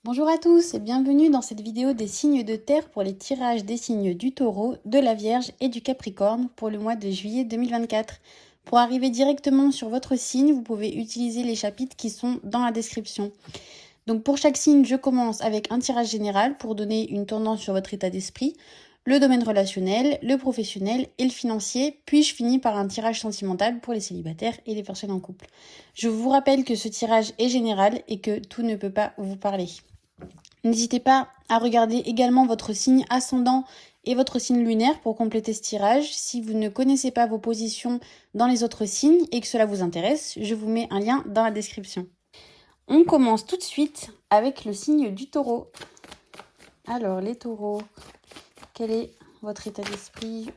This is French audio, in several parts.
Bonjour à tous et bienvenue dans cette vidéo des signes de terre pour les tirages des signes du Taureau, de la Vierge et du Capricorne pour le mois de juillet 2024. Pour arriver directement sur votre signe, vous pouvez utiliser les chapitres qui sont dans la description. Donc pour chaque signe, je commence avec un tirage général pour donner une tendance sur votre état d'esprit, le domaine relationnel, le professionnel et le financier, puis je finis par un tirage sentimental pour les célibataires et les personnes en couple. Je vous rappelle que ce tirage est général et que tout ne peut pas vous parler. N'hésitez pas à regarder également votre signe ascendant et votre signe lunaire pour compléter ce tirage. Si vous ne connaissez pas vos positions dans les autres signes et que cela vous intéresse, je vous mets un lien dans la description. On commence tout de suite avec le signe du Taureau. Alors les Taureaux, quel est votre état d'esprit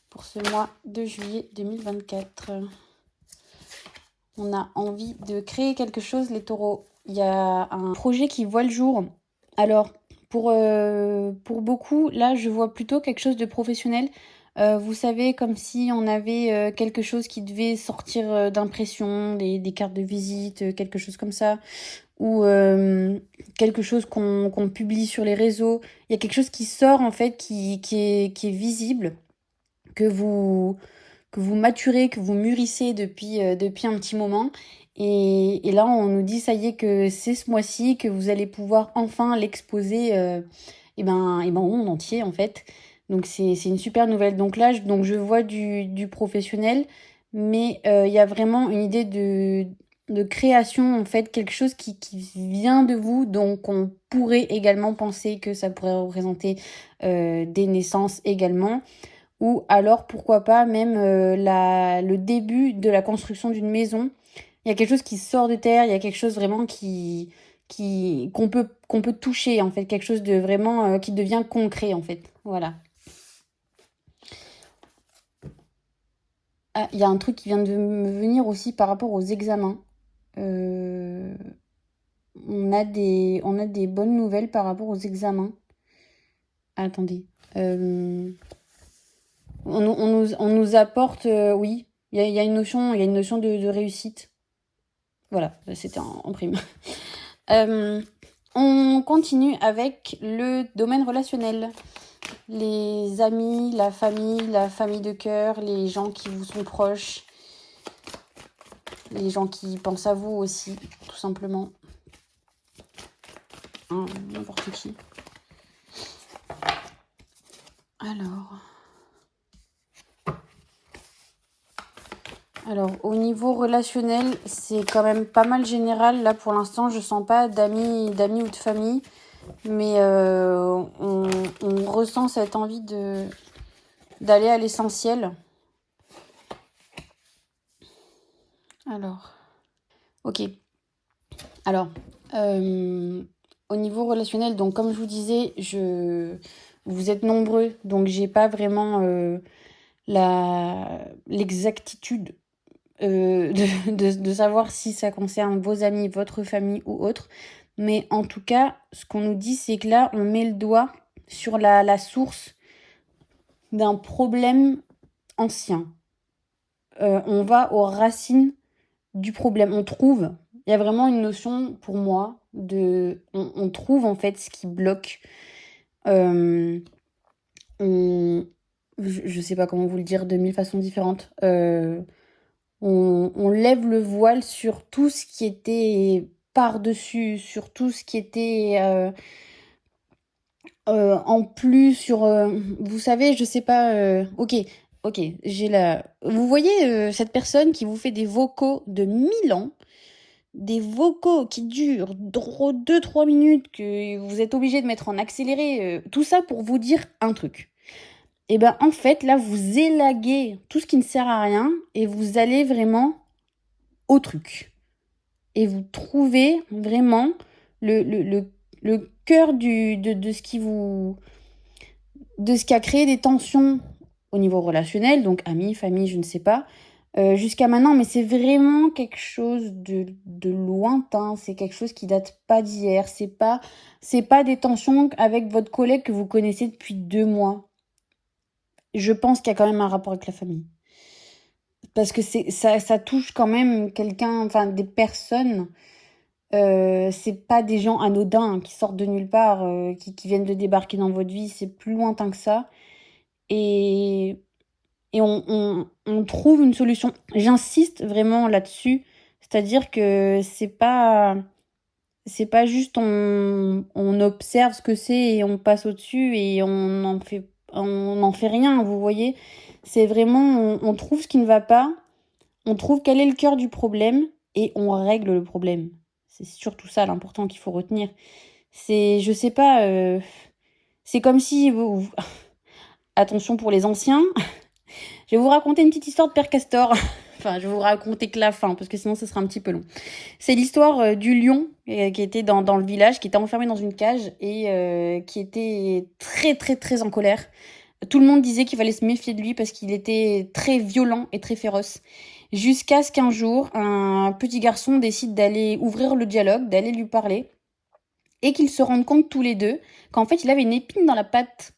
pour ce mois de juillet 2024 ? On a envie de créer quelque chose, les Taureaux. Il y a un projet qui voit le jour. Alors, pour beaucoup, là, je vois plutôt quelque chose de professionnel. Vous savez, comme si on avait quelque chose qui devait sortir d'impression, des cartes de visite, quelque chose comme ça, ou quelque chose qu'on publie sur les réseaux. Il y a quelque chose qui sort, en fait, qui est visible, que vous maturez, que vous mûrissez depuis un petit moment. Et là, on nous dit, ça y est, que c'est ce mois-ci que vous allez pouvoir enfin l'exposer au monde entier, en fait. Donc, c'est une super nouvelle. Donc là, je vois du professionnel, mais il y a vraiment une idée de création, en fait, quelque chose qui vient de vous. Donc, on pourrait également penser que ça pourrait représenter des naissances également. Ou alors, pourquoi pas, même le début de la construction d'une maison. Il y a quelque chose qui sort de terre, il y a quelque chose vraiment qu'on peut toucher, en fait. Quelque chose de vraiment qui devient concret, en fait. Voilà. Ah, il y a un truc qui vient de me venir aussi par rapport aux examens. Euh, on a des bonnes nouvelles par rapport aux examens. Attendez. Euh, on nous apporte, oui, il y a une notion, de réussite. Voilà, c'était en prime. Euh, on continue avec le domaine relationnel. Les amis, la famille de cœur, les gens qui vous sont proches, les gens qui pensent à vous aussi, tout simplement. Hein, n'importe qui. Alors, au niveau relationnel, c'est quand même pas mal général. Là, pour l'instant, je sens pas d'amis ou de famille. Mais on ressent cette envie d'aller à l'essentiel. Alors, ok. Alors, au niveau relationnel, donc comme je vous disais, vous êtes nombreux, donc j'ai pas vraiment l'exactitude de savoir si ça concerne vos amis, votre famille ou autre. Mais en tout cas, ce qu'on nous dit, c'est que là, on met le doigt sur la source d'un problème ancien. On va aux racines du problème. Il y a vraiment une notion pour moi on trouve en fait ce qui bloque. Euh, je sais pas comment vous le dire de mille façons différentes. On lève le voile sur tout ce qui était par-dessus, sur tout ce qui était en plus, vous savez, je sais pas, ok, vous voyez cette personne qui vous fait des vocaux de 1000 ans, des vocaux qui durent 2-3 minutes, que vous êtes obligé de mettre en accéléré, tout ça pour vous dire un truc. Et ben en fait, là, vous élaguez tout ce qui ne sert à rien et vous allez vraiment au truc. Et vous trouvez vraiment le cœur de ce de ce qui a créé des tensions au niveau relationnel, donc amis, famille, je ne sais pas, jusqu'à maintenant, mais c'est vraiment quelque chose de lointain, c'est quelque chose qui date pas d'hier, c'est pas des tensions avec votre collègue que vous connaissez depuis 2 mois. Je pense qu'il y a quand même un rapport avec la famille. Parce que ça touche quand même quelqu'un, enfin des personnes C'est pas des gens anodins qui sortent de nulle part, qui viennent de débarquer dans votre vie, c'est plus lointain que ça et on trouve une solution. J'insiste vraiment là-dessus, c'est-à-dire que c'est pas juste on observe ce que c'est et on passe au-dessus et on n'en fait rien, vous voyez? C'est vraiment on trouve ce qui ne va pas, on trouve quel est le cœur du problème et on règle le problème. C'est surtout ça l'important qu'il faut retenir. C'est je sais pas, c'est comme si vous attention pour les anciens, je vais vous raconter une petite histoire de Père Castor. Enfin, je vais vous raconter que la fin, parce que sinon ce sera un petit peu long. C'est l'histoire du lion qui était dans le village, qui était enfermé dans une cage et qui était très très très en colère. Tout le monde disait qu'il fallait se méfier de lui parce qu'il était très violent et très féroce. Jusqu'à ce qu'un jour, un petit garçon décide d'aller ouvrir le dialogue, d'aller lui parler, et qu'ils se rendent compte tous les deux qu'en fait il avait une épine dans la patte.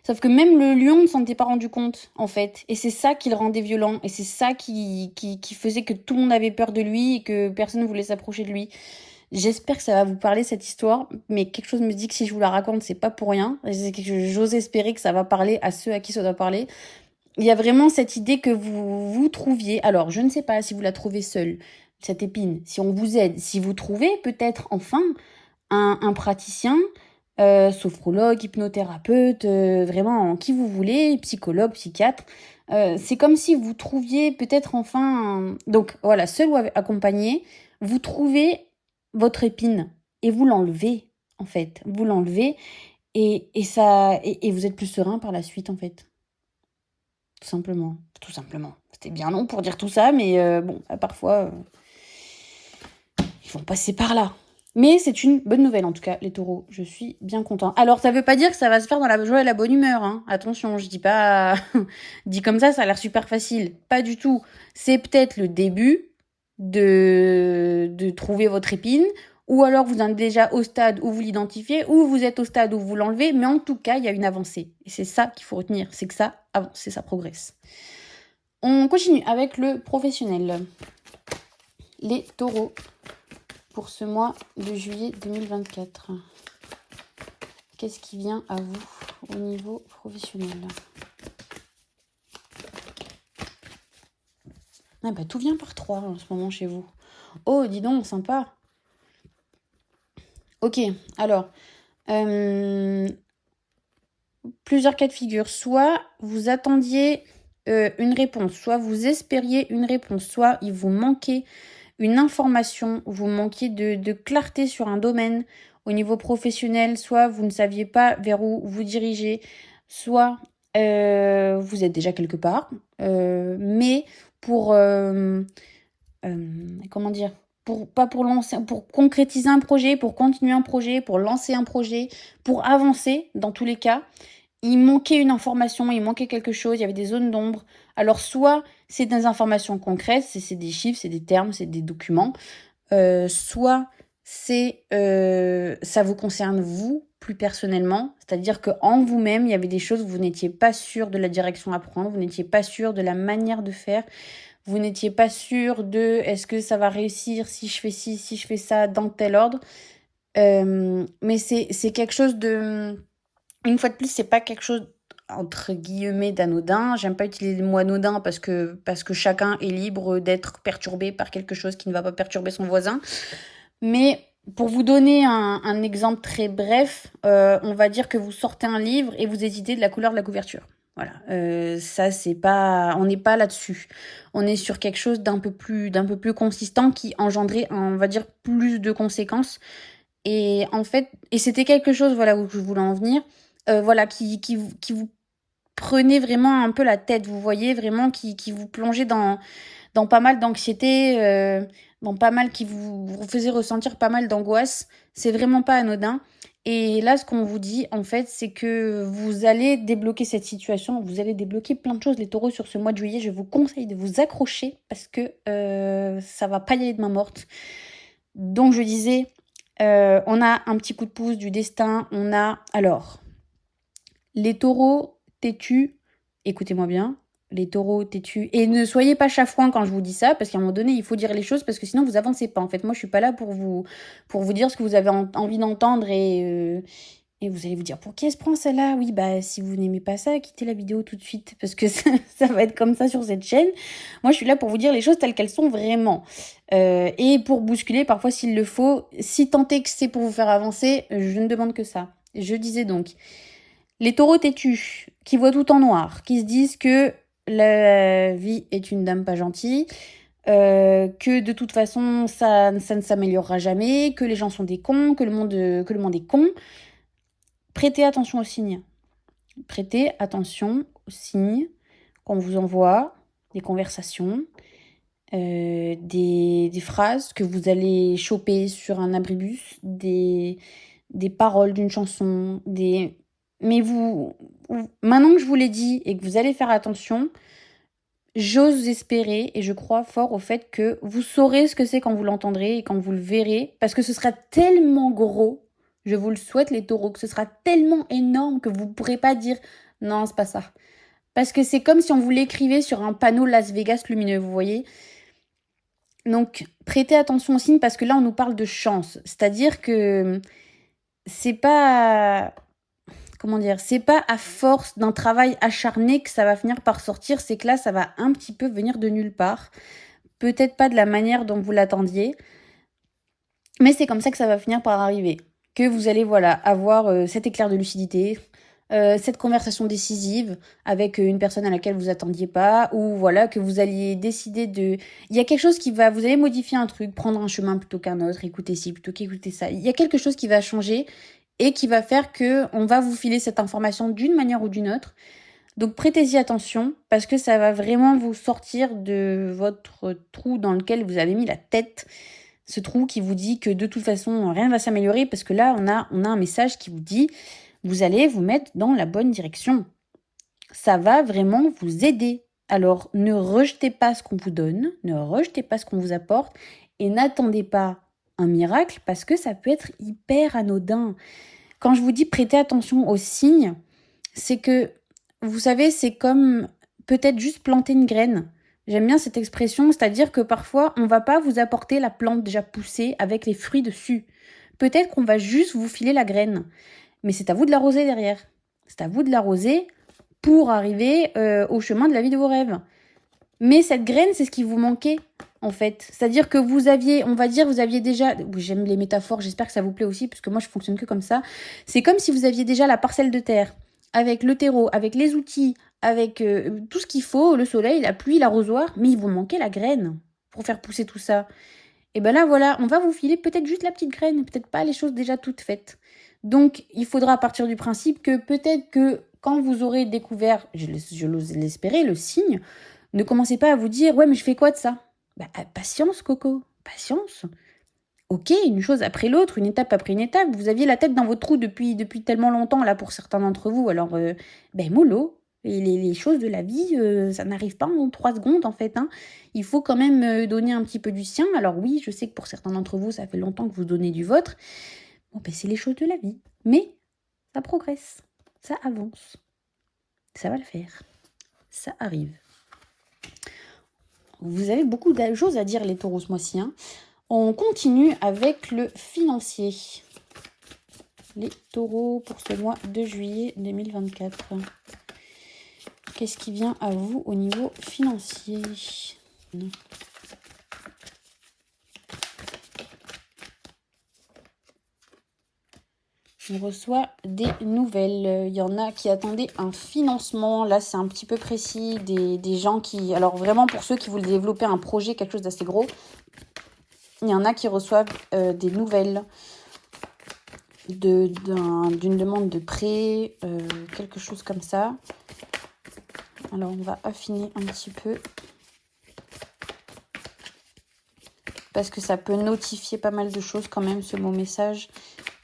Sauf que même le lion ne s'en était pas rendu compte, en fait. Et c'est ça qui le rendait violent. Et c'est ça qui faisait que tout le monde avait peur de lui et que personne ne voulait s'approcher de lui. J'espère que ça va vous parler, cette histoire. Mais quelque chose me dit que si je vous la raconte, c'est pas pour rien. J'ose espérer que ça va parler à ceux à qui ça doit parler. Il y a vraiment cette idée que vous trouviez. Alors, je ne sais pas si vous la trouvez seule, cette épine. Si on vous aide. Si vous trouvez peut-être enfin un praticien, sophrologue, hypnothérapeute, vraiment qui vous voulez, psychologue, psychiatre. C'est comme si vous trouviez peut-être enfin... Donc voilà, seul ou accompagné, vous trouvez votre épine et vous l'enlevez, en fait. Vous l'enlevez et vous êtes plus serein par la suite, en fait. Tout simplement. Tout simplement. C'était bien long pour dire tout ça, mais bon, parfois, ils vont passer par là. Mais c'est une bonne nouvelle en tout cas, les taureaux. Je suis bien content. Alors, ça veut pas dire que ça va se faire dans la joie et la bonne humeur. Hein. Attention, je dis pas... dit comme ça a l'air super facile. Pas du tout. C'est peut-être le début de trouver votre épine. Ou alors vous êtes déjà au stade où vous l'identifiez. Ou vous êtes au stade où vous l'enlevez. Mais en tout cas, il y a une avancée. Et c'est ça qu'il faut retenir. C'est que ça avance, ça progresse. On continue avec le professionnel. Les taureaux. Pour ce mois de juillet 2024. Qu'est-ce qui vient à vous au niveau professionnel? Ah bah tout vient par 3 en ce moment chez vous. Oh, dis donc, sympa. Ok, alors, plusieurs cas de figure. Soit vous attendiez une réponse, soit vous espériez une réponse, soit il vous manquait une information, vous manquiez de clarté sur un domaine au niveau professionnel, soit vous ne saviez pas vers où vous dirigez, soit vous êtes déjà quelque part, mais pour comment dire, pour concrétiser un projet, pour continuer un projet, pour lancer un projet, pour avancer dans tous les cas, il manquait une information, il manquait quelque chose, il y avait des zones d'ombre. Alors soit c'est des informations concrètes, c'est des chiffres, c'est des termes, c'est des documents, soit ça vous concerne vous plus personnellement, c'est-à-dire qu'en vous-même, il y avait des choses où vous n'étiez pas sûr de la direction à prendre, vous n'étiez pas sûr de la manière de faire, vous n'étiez pas sûr de est-ce que ça va réussir si je fais ci, si je fais ça dans tel ordre. Mais c'est quelque chose de... Une fois de plus, c'est pas quelque chose entre guillemets d'anodin. J'aime pas utiliser le mot anodin parce que chacun est libre d'être perturbé par quelque chose qui ne va pas perturber son voisin. Mais pour vous donner un exemple très bref, on va dire que vous sortez un livre et vous hésitez de la couleur de la couverture. Voilà, ça c'est pas, on n'est pas là-dessus. On est sur quelque chose d'un peu plus consistant qui engendrait, on va dire, plus de conséquences. Et en fait, et c'était quelque chose, voilà, où je voulais en venir, voilà, qui vous prenait vraiment un peu la tête, vous voyez, vraiment, qui vous plongeait dans pas mal d'anxiété, dans pas mal, qui vous faisait ressentir pas mal d'angoisse. C'est vraiment pas anodin. Et là, ce qu'on vous dit, en fait, c'est que vous allez débloquer cette situation, vous allez débloquer plein de choses, les taureaux, sur ce mois de juillet. Je vous conseille de vous accrocher parce que ça va pas y aller de main morte. Donc, je disais, on a un petit coup de pouce du destin. On a, alors, les taureaux têtus, écoutez-moi bien, les taureaux têtus. Et ne soyez pas chafouins quand je vous dis ça, parce qu'à un moment donné, il faut dire les choses, parce que sinon, vous avancez pas. En fait, moi, je suis pas là pour vous dire ce que vous avez envie d'entendre et vous allez vous dire, pour qui elle se prend celle-là? Oui, bah, si vous n'aimez pas ça, quittez la vidéo tout de suite, parce que ça va être comme ça sur cette chaîne. Moi, je suis là pour vous dire les choses telles qu'elles sont vraiment. Et pour bousculer, parfois, s'il le faut, si tant est que c'est pour vous faire avancer, je ne demande que ça. Je disais donc, les taureaux têtus, qui voient tout en noir, qui se disent que la vie est une dame pas gentille, que de toute façon, ça ne s'améliorera jamais, que les gens sont des cons, que le monde est con. Prêtez attention aux signes. Prêtez attention aux signes qu'on vous envoie, des conversations, des phrases que vous allez choper sur un abribus, des paroles d'une chanson, Mais maintenant que je vous l'ai dit et que vous allez faire attention, j'ose espérer et je crois fort au fait que vous saurez ce que c'est quand vous l'entendrez et quand vous le verrez, parce que ce sera tellement gros, je vous le souhaite les taureaux, que ce sera tellement énorme que vous ne pourrez pas dire « non, c'est pas ça ». Parce que c'est comme si on vous l'écrivait sur un panneau Las Vegas lumineux, vous voyez. Donc, prêtez attention aux signes parce que là, on nous parle de chance. C'est-à-dire que c'est pas... Comment dire? C'est pas à force d'un travail acharné que ça va finir par sortir. C'est que là, ça va un petit peu venir de nulle part. Peut-être pas de la manière dont vous l'attendiez. Mais c'est comme ça que ça va finir par arriver. Que vous allez, voilà, avoir cet éclair de lucidité, cette conversation décisive avec une personne à laquelle vous attendiez pas, ou voilà, que vous alliez décider de... Il y a quelque chose qui va... Vous allez modifier un truc, prendre un chemin plutôt qu'un autre, écouter ci plutôt qu'écouter ça. Il y a quelque chose qui va changer et qui va faire que on va vous filer cette information d'une manière ou d'une autre. Donc prêtez-y attention parce que ça va vraiment vous sortir de votre trou dans lequel vous avez mis la tête. Ce trou qui vous dit que de toute façon, rien ne va s'améliorer parce que là, on a un message qui vous dit vous allez vous mettre dans la bonne direction. Ça va vraiment vous aider. Alors, ne rejetez pas ce qu'on vous donne, ne rejetez pas ce qu'on vous apporte et n'attendez pas un miracle parce que ça peut être hyper anodin. Quand je vous dis prêtez attention aux signes, c'est que, vous savez, c'est comme peut-être juste planter une graine. J'aime bien cette expression, c'est-à-dire que parfois, on va pas vous apporter la plante déjà poussée avec les fruits dessus. Peut-être qu'on va juste vous filer la graine. Mais c'est à vous de l'arroser derrière. C'est à vous de l'arroser pour arriver au chemin de la vie de vos rêves. Mais cette graine, c'est ce qui vous manquait, en fait. C'est-à-dire que vous aviez, on va dire, vous aviez déjà... J'aime les métaphores, j'espère que ça vous plaît aussi, parce que moi, je fonctionne que comme ça. C'est comme si vous aviez déjà la parcelle de terre, avec le terreau, avec les outils, avec tout ce qu'il faut, le soleil, la pluie, l'arrosoir, mais il vous manquait la graine pour faire pousser tout ça. Et ben là, voilà, on va vous filer peut-être juste la petite graine, peut-être pas les choses déjà toutes faites. Donc, il faudra partir du principe que peut-être que quand vous aurez découvert, je l'ose l'espérer, le signe, ne commencez pas à vous dire « Ouais, mais je fais quoi de ça ?» Bah, patience, Coco, patience. Ok, une chose après l'autre, une étape après une étape. Vous aviez la tête dans votre trou depuis tellement longtemps, là, pour certains d'entre vous. Alors, ben, mollo. Et les choses de la vie, ça n'arrive pas en 3 secondes, en fait. Hein. Il faut quand même donner un petit peu du sien. Alors oui, je sais que pour certains d'entre vous, ça fait longtemps que vous donnez du vôtre. Bon, ben, c'est les choses de la vie. Mais ça progresse, ça avance. Ça va le faire. Ça arrive. Vous avez beaucoup de choses à dire, les taureaux, ce mois-ci. Hein. On continue avec le financier. Les taureaux pour ce mois de juillet 2024. Qu'est-ce qui vient à vous au niveau financier? On reçoit des nouvelles. Il y en a qui attendaient un financement. Là, c'est un petit peu précis. Des gens qui... Alors, vraiment, pour ceux qui voulaient développer un projet, quelque chose d'assez gros, il y en a qui reçoivent des nouvelles d'une demande de prêt, quelque chose comme ça. Alors, on va affiner un petit peu. Parce que ça peut notifier pas mal de choses quand même, ce mot message.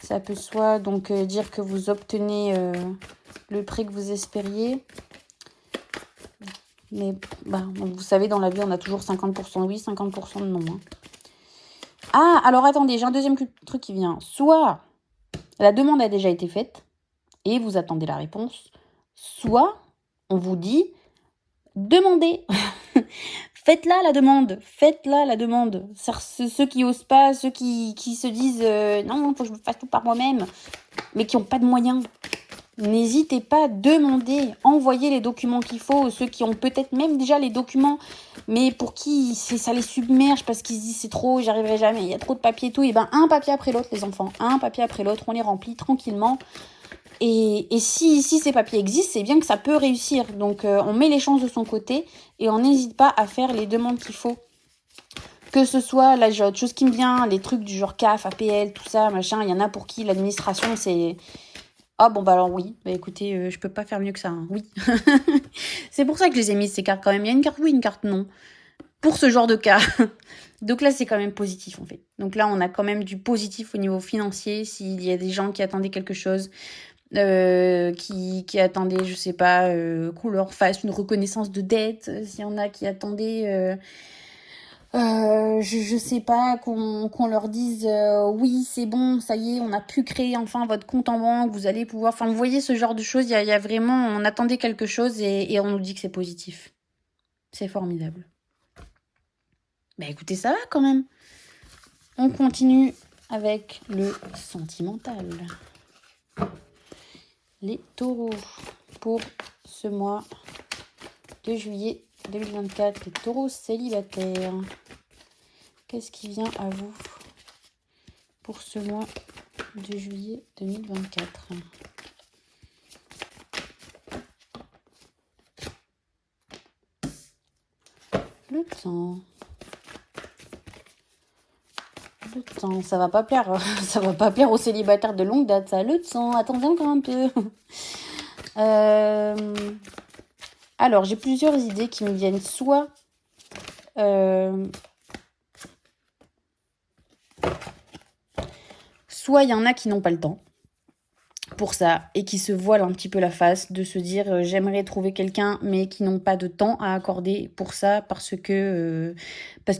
Ça peut soit donc dire que vous obtenez le prêt que vous espériez. Mais bah, vous savez, dans la vie, on a toujours 50% oui, 50% de non. Hein. Ah, alors attendez, j'ai un deuxième truc qui vient. Soit la demande a déjà été faite et vous attendez la réponse. Soit on vous dit, demandez. Faites-la la demande. Faites-la la demande. Ceux qui osent pas, ceux qui se disent non, faut que je me fasse tout par moi-même, mais qui n'ont pas de moyens. N'hésitez pas, demandez, envoyez les documents qu'il faut, ceux qui ont peut-être même déjà les documents, mais pour qui ça les submerge parce qu'ils se disent c'est trop, j'y arriverai jamais, il y a trop de papiers et tout. Et ben un papier après l'autre les enfants, un papier après l'autre, on les remplit tranquillement. Et si ces papiers existent, c'est bien que ça peut réussir. Donc on met les chances de son côté et on n'hésite pas à faire les demandes qu'il faut. Que ce soit, là j'ai autre chose qui me vient, les trucs du genre CAF, APL, tout ça, machin, il y en a pour qui l'administration c'est... Ah bon bah alors oui, bah écoutez, je peux pas faire mieux que ça, hein. Oui. C'est pour ça que je les ai mises ces cartes quand même. Il y a une carte oui, une carte non. Pour ce genre de cas. Donc là c'est quand même positif en fait. Donc là on a quand même du positif au niveau financier. S'il y a des gens qui attendaient quelque chose, qui attendaient, je sais pas, qu'on leur fasse une reconnaissance de dette. S'il y en a qui attendaient... je sais pas, qu'on leur dise oui, c'est bon, ça y est, on a pu créer enfin votre compte en banque, vous allez pouvoir... Enfin, vous voyez ce genre de choses, il y a vraiment... On attendait quelque chose et on nous dit que c'est positif. C'est formidable. Bah écoutez, ça va quand même. On continue avec le sentimental. Les taureaux pour ce mois de juillet 2024. Les taureaux célibataires. Qu'est-ce qui vient à vous pour ce mois de juillet 2024? Le temps. Le temps, ça va pas plaire. Ça va pas plaire aux célibataires de longue date, ça. Le temps, attendez encore un peu. Alors, j'ai plusieurs idées qui me viennent. Soit... soit il y en a qui n'ont pas le temps pour ça et qui se voilent un petit peu la face de se dire j'aimerais trouver quelqu'un mais qui n'ont pas de temps à accorder pour ça parce que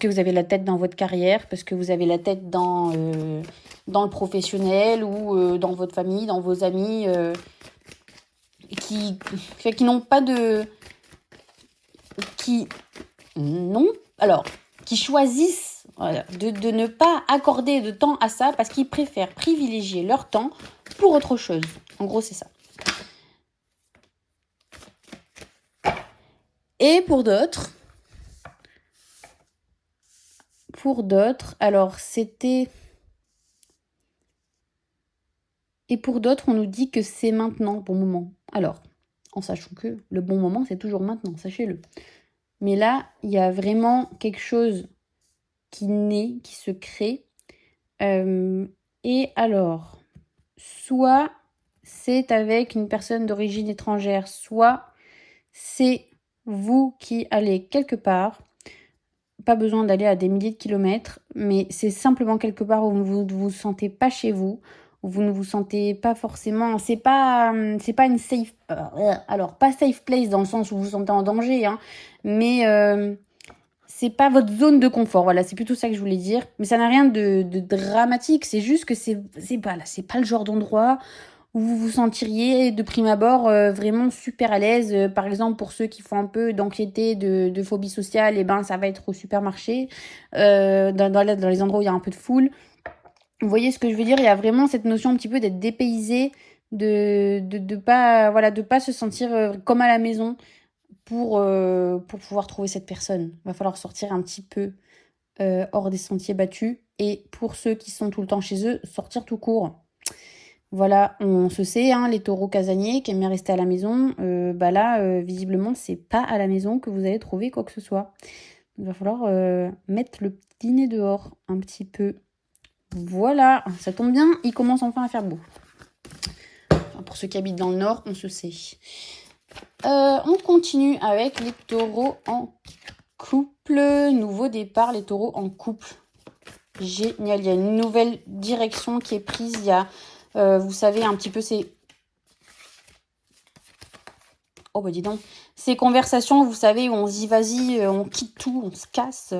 vous avez la tête dans votre carrière, parce que vous avez la tête dans le professionnel ou dans votre famille, dans vos amis qui n'ont pas de... qui choisissent voilà, de ne pas accorder de temps à ça parce qu'ils préfèrent privilégier leur temps pour autre chose. En gros, c'est ça. Et pour d'autres, alors c'était... Et pour d'autres, on nous dit que c'est maintenant, bon moment. Alors, en sachant que le bon moment, c'est toujours maintenant, sachez-le. Mais là, il y a vraiment quelque chose qui naît, qui se crée. Et alors, soit c'est avec une personne d'origine étrangère, soit c'est vous qui allez quelque part, pas besoin d'aller à des milliers de kilomètres, mais c'est simplement quelque part où vous ne vous sentez pas chez vous, où vous ne vous sentez pas forcément... C'est pas une safe... alors, pas safe place dans le sens où vous vous sentez en danger, hein, mais... c'est pas votre zone de confort, voilà, c'est plutôt ça que je voulais dire. Mais ça n'a rien de dramatique, c'est juste que c'est pas le genre d'endroit où vous vous sentiriez de prime abord vraiment super à l'aise. Par exemple, pour ceux qui font un peu d'anxiété, de phobie sociale, et ben ça va être au supermarché, dans les endroits où il y a un peu de foule. Vous voyez ce que je veux dire? Il y a vraiment cette notion un petit peu d'être dépaysé, de pas se sentir comme à la maison pour pouvoir trouver cette personne. Il va falloir sortir un petit peu hors des sentiers battus. Et pour ceux qui sont tout le temps chez eux, sortir tout court. Voilà, on se sait, hein, les taureaux casaniers qui aiment bien rester à la maison, visiblement, c'est pas à la maison que vous allez trouver quoi que ce soit. Il va falloir mettre le petit nez dehors un petit peu. Voilà, ça tombe bien, il commence enfin à faire beau. Enfin, pour ceux qui habitent dans le nord, on se sait. On continue avec les taureaux en couple. Nouveau départ, les taureaux en couple. Génial, il y a une nouvelle direction qui est prise. Il y a, vous savez, un petit peu, c'est... Oh bah dis donc, ces conversations, vous savez, où on se dit vas-y, on quitte tout, on se casse,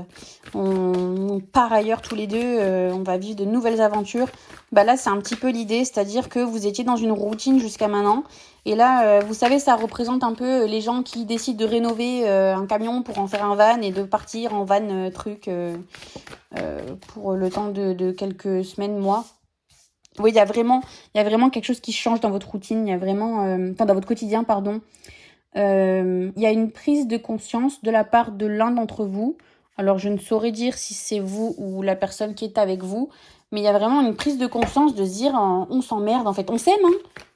on part ailleurs tous les deux, on va vivre de nouvelles aventures. Bah là, c'est un petit peu l'idée, c'est-à-dire que vous étiez dans une routine jusqu'à maintenant. Et là, vous savez, ça représente un peu les gens qui décident de rénover un camion pour en faire un van et de partir en van pour le temps de quelques semaines, mois. Oui, il y a vraiment quelque chose qui change dans votre routine, il y a vraiment, enfin dans votre quotidien, pardon. Il y a une prise de conscience de la part de l'un d'entre vous. Alors, je ne saurais dire si c'est vous ou la personne qui est avec vous, mais il y a vraiment une prise de conscience de se dire on s'emmerde. En fait, on s'aime, hein,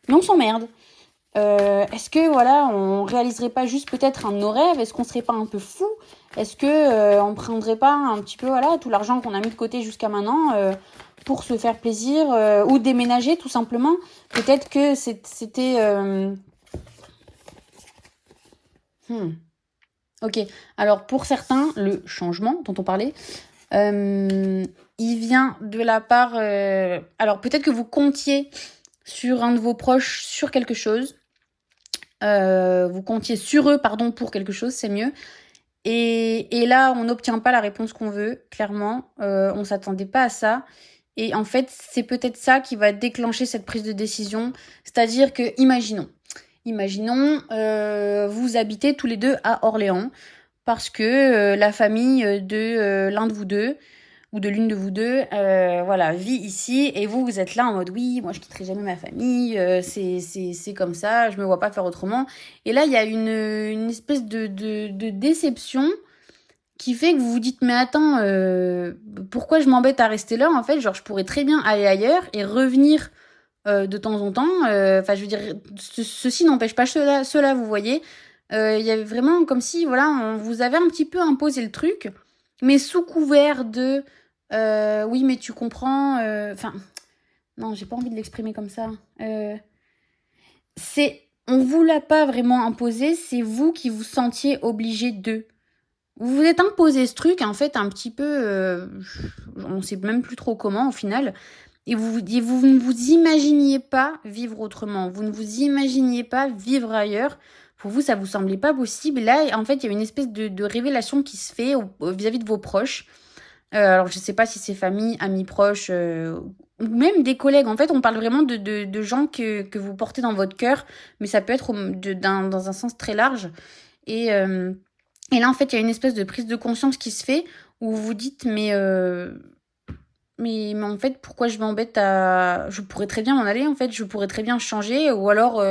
mais on s'emmerde. Est-ce que voilà, on réaliserait pas juste peut-être un de nos rêves? Est-ce qu'on serait pas un peu fou? Est-ce que on prendrait pas un petit peu voilà tout l'argent qu'on a mis de côté jusqu'à maintenant pour se faire plaisir ou déménager tout simplement? Peut-être que c'était Ok, alors pour certains, le changement dont on parlait, il vient de la part... alors peut-être que vous comptiez sur un de vos proches sur quelque chose, vous comptiez sur eux, pardon, pour quelque chose, c'est mieux. Et là, on n'obtient pas la réponse qu'on veut, clairement. On s'attendait pas à ça. Et en fait, c'est peut-être ça qui va déclencher cette prise de décision. C'est-à-dire que, imaginons, vous habitez tous les deux à Orléans parce que la famille de l'un de vous deux ou de l'une de vous deux, voilà, vit ici et vous, vous êtes là en mode oui, moi je quitterai jamais ma famille, c'est comme ça, je me vois pas faire autrement. Et là, il y a une espèce de déception qui fait que vous vous dites mais attends, pourquoi je m'embête à rester là en fait, genre je pourrais très bien aller ailleurs et revenir de temps en temps. Enfin, je veux dire, ceci n'empêche pas cela, vous voyez. Il y avait vraiment comme si, voilà, on vous avait un petit peu imposé le truc, mais sous couvert de oui, mais tu comprends. Enfin, non, j'ai pas envie de l'exprimer comme ça. On vous l'a pas vraiment imposé, c'est vous qui vous sentiez obligé de. Vous vous êtes imposé ce truc, en fait, un petit peu. On sait même plus trop comment, au final. Et vous ne vous imaginiez pas vivre autrement. Vous ne vous imaginiez pas vivre ailleurs. Pour vous, ça vous semblait pas possible. Là, en fait, il y a une espèce de révélation qui se fait vis-à-vis de vos proches. Alors, je sais pas si c'est famille, amis proches, ou même des collègues. En fait, on parle vraiment de gens que vous portez dans votre cœur, mais ça peut être dans un sens très large. Et, euh, et là, en fait, il y a une espèce de prise de conscience qui se fait où vous vous dites, mais en fait, pourquoi je m'embête à... Je pourrais très bien m'en aller, en fait. Je pourrais très bien changer, ou alors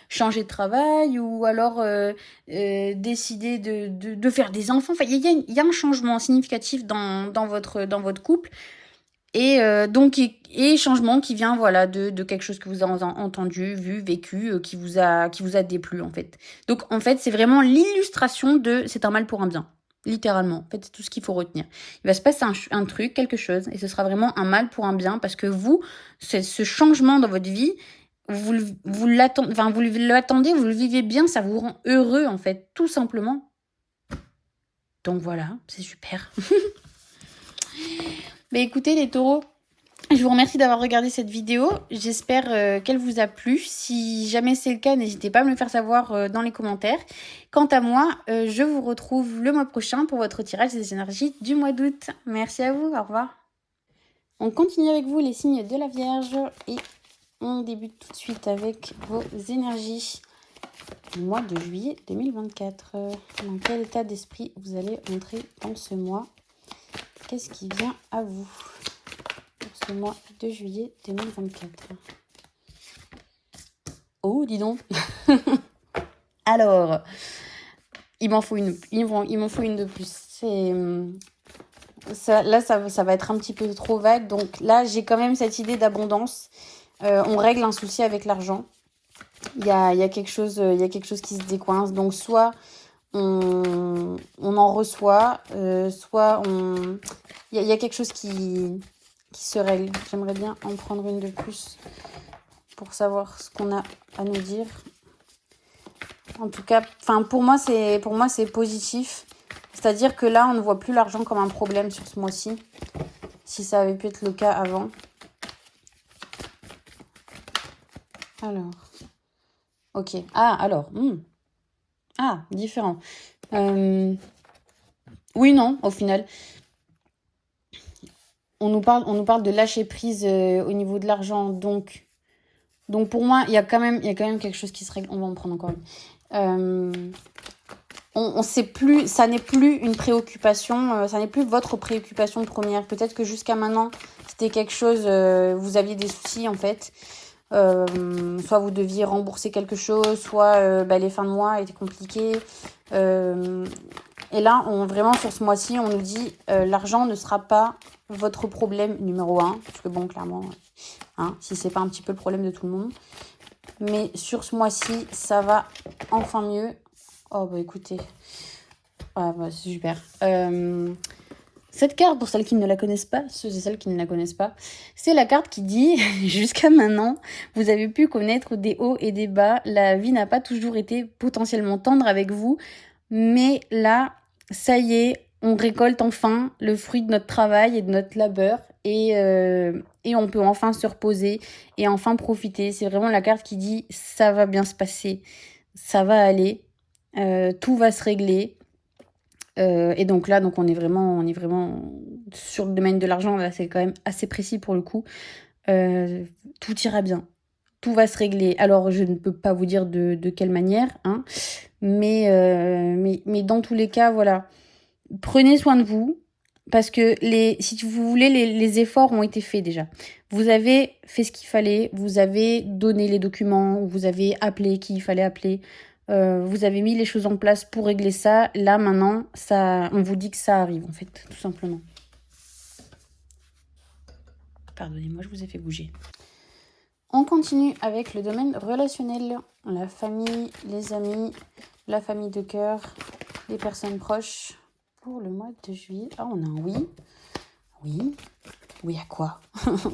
changer de travail, ou alors décider de faire des enfants. Enfin, il y a un changement significatif dans votre couple. Et changement qui vient, voilà, de quelque chose que vous avez entendu, vu, vécu, qui vous a déplu, en fait. Donc, en fait, c'est vraiment l'illustration de c'est un mal pour un bien. Littéralement. En fait, c'est tout ce qu'il faut retenir. Il va se passer un truc, quelque chose, et ce sera vraiment un mal pour un bien, parce que vous, ce changement dans votre vie, vous l'attendez, enfin, vous le vivez bien, ça vous rend heureux, en fait, tout simplement. Donc voilà, c'est super. Mais écoutez, les taureaux, je vous remercie d'avoir regardé cette vidéo. J'espère qu'elle vous a plu. Si jamais c'est le cas, n'hésitez pas à me le faire savoir dans les commentaires. Quant à moi, je vous retrouve le mois prochain pour votre tirage des énergies du mois d'août. Merci à vous, au revoir. On continue avec vous les signes de la Vierge et on débute tout de suite avec vos énergies du mois de juillet 2024. Dans quel état d'esprit vous allez entrer dans ce mois? Qu'est-ce qui vient à vous pour ce mois de juillet 2024? Oh, dis donc. Alors, il m'en faut une de plus. Là, ça va être un petit peu trop vague. Donc là, j'ai quand même cette idée d'abondance. On règle un souci avec l'argent. Il y a quelque chose qui se décoince. Donc soit on en reçoit, soit il y a quelque chose qui se règle. J'aimerais bien en prendre une de plus pour savoir ce qu'on a à nous dire. En tout cas, pour moi c'est positif. C'est-à-dire que là, on ne voit plus l'argent comme un problème sur ce mois-ci. Si ça avait pu être le cas avant. Alors. Ok. Ah, alors. Ah, différent. Oui, non, au final. On nous parle de lâcher prise au niveau de l'argent. Donc pour moi, il y a quand même quelque chose qui se règle. On va en prendre encore une. On sait plus, ça n'est plus une préoccupation, ça n'est plus votre préoccupation première. Peut-être que jusqu'à maintenant, c'était quelque chose, vous aviez des soucis en fait. Soit vous deviez rembourser quelque chose, soit les fins de mois étaient compliquées. Et là, vraiment sur ce mois-ci, on nous dit l'argent ne sera pas votre problème numéro un. Parce que bon, clairement, si c'est pas un petit peu le problème de tout le monde. Mais sur ce mois-ci, ça va enfin mieux. Oh bah écoutez, c'est super. Cette carte, pour celles qui ne la connaissent pas, ceux et celles qui ne la connaissent pas, c'est la carte qui dit « Jusqu'à maintenant, vous avez pu connaître des hauts et des bas. La vie n'a pas toujours été potentiellement tendre avec vous. Mais là, ça y est, on récolte enfin le fruit de notre travail et de notre labeur. Et on peut enfin se reposer et enfin profiter. » C'est vraiment la carte qui dit « Ça va bien se passer, ça va aller, tout va se régler. » Et donc là, on est vraiment sur le domaine de l'argent. Là, c'est quand même assez précis pour le coup. Tout ira bien. Tout va se régler. Alors, je ne peux pas vous dire de quelle manière, mais dans tous les cas, voilà. Prenez soin de vous. Parce que si vous voulez, les efforts ont été faits déjà. Vous avez fait ce qu'il fallait. Vous avez donné les documents. Vous avez appelé qui il fallait appeler. Vous avez mis les choses en place pour régler ça. Là, maintenant, on vous dit que ça arrive, en fait, tout simplement. Pardonnez-moi, je vous ai fait bouger. On continue avec le domaine relationnel. La famille, les amis, la famille de cœur, les personnes proches. Pour le mois de juillet. Ah, on a un oui. Oui. Oui à quoi?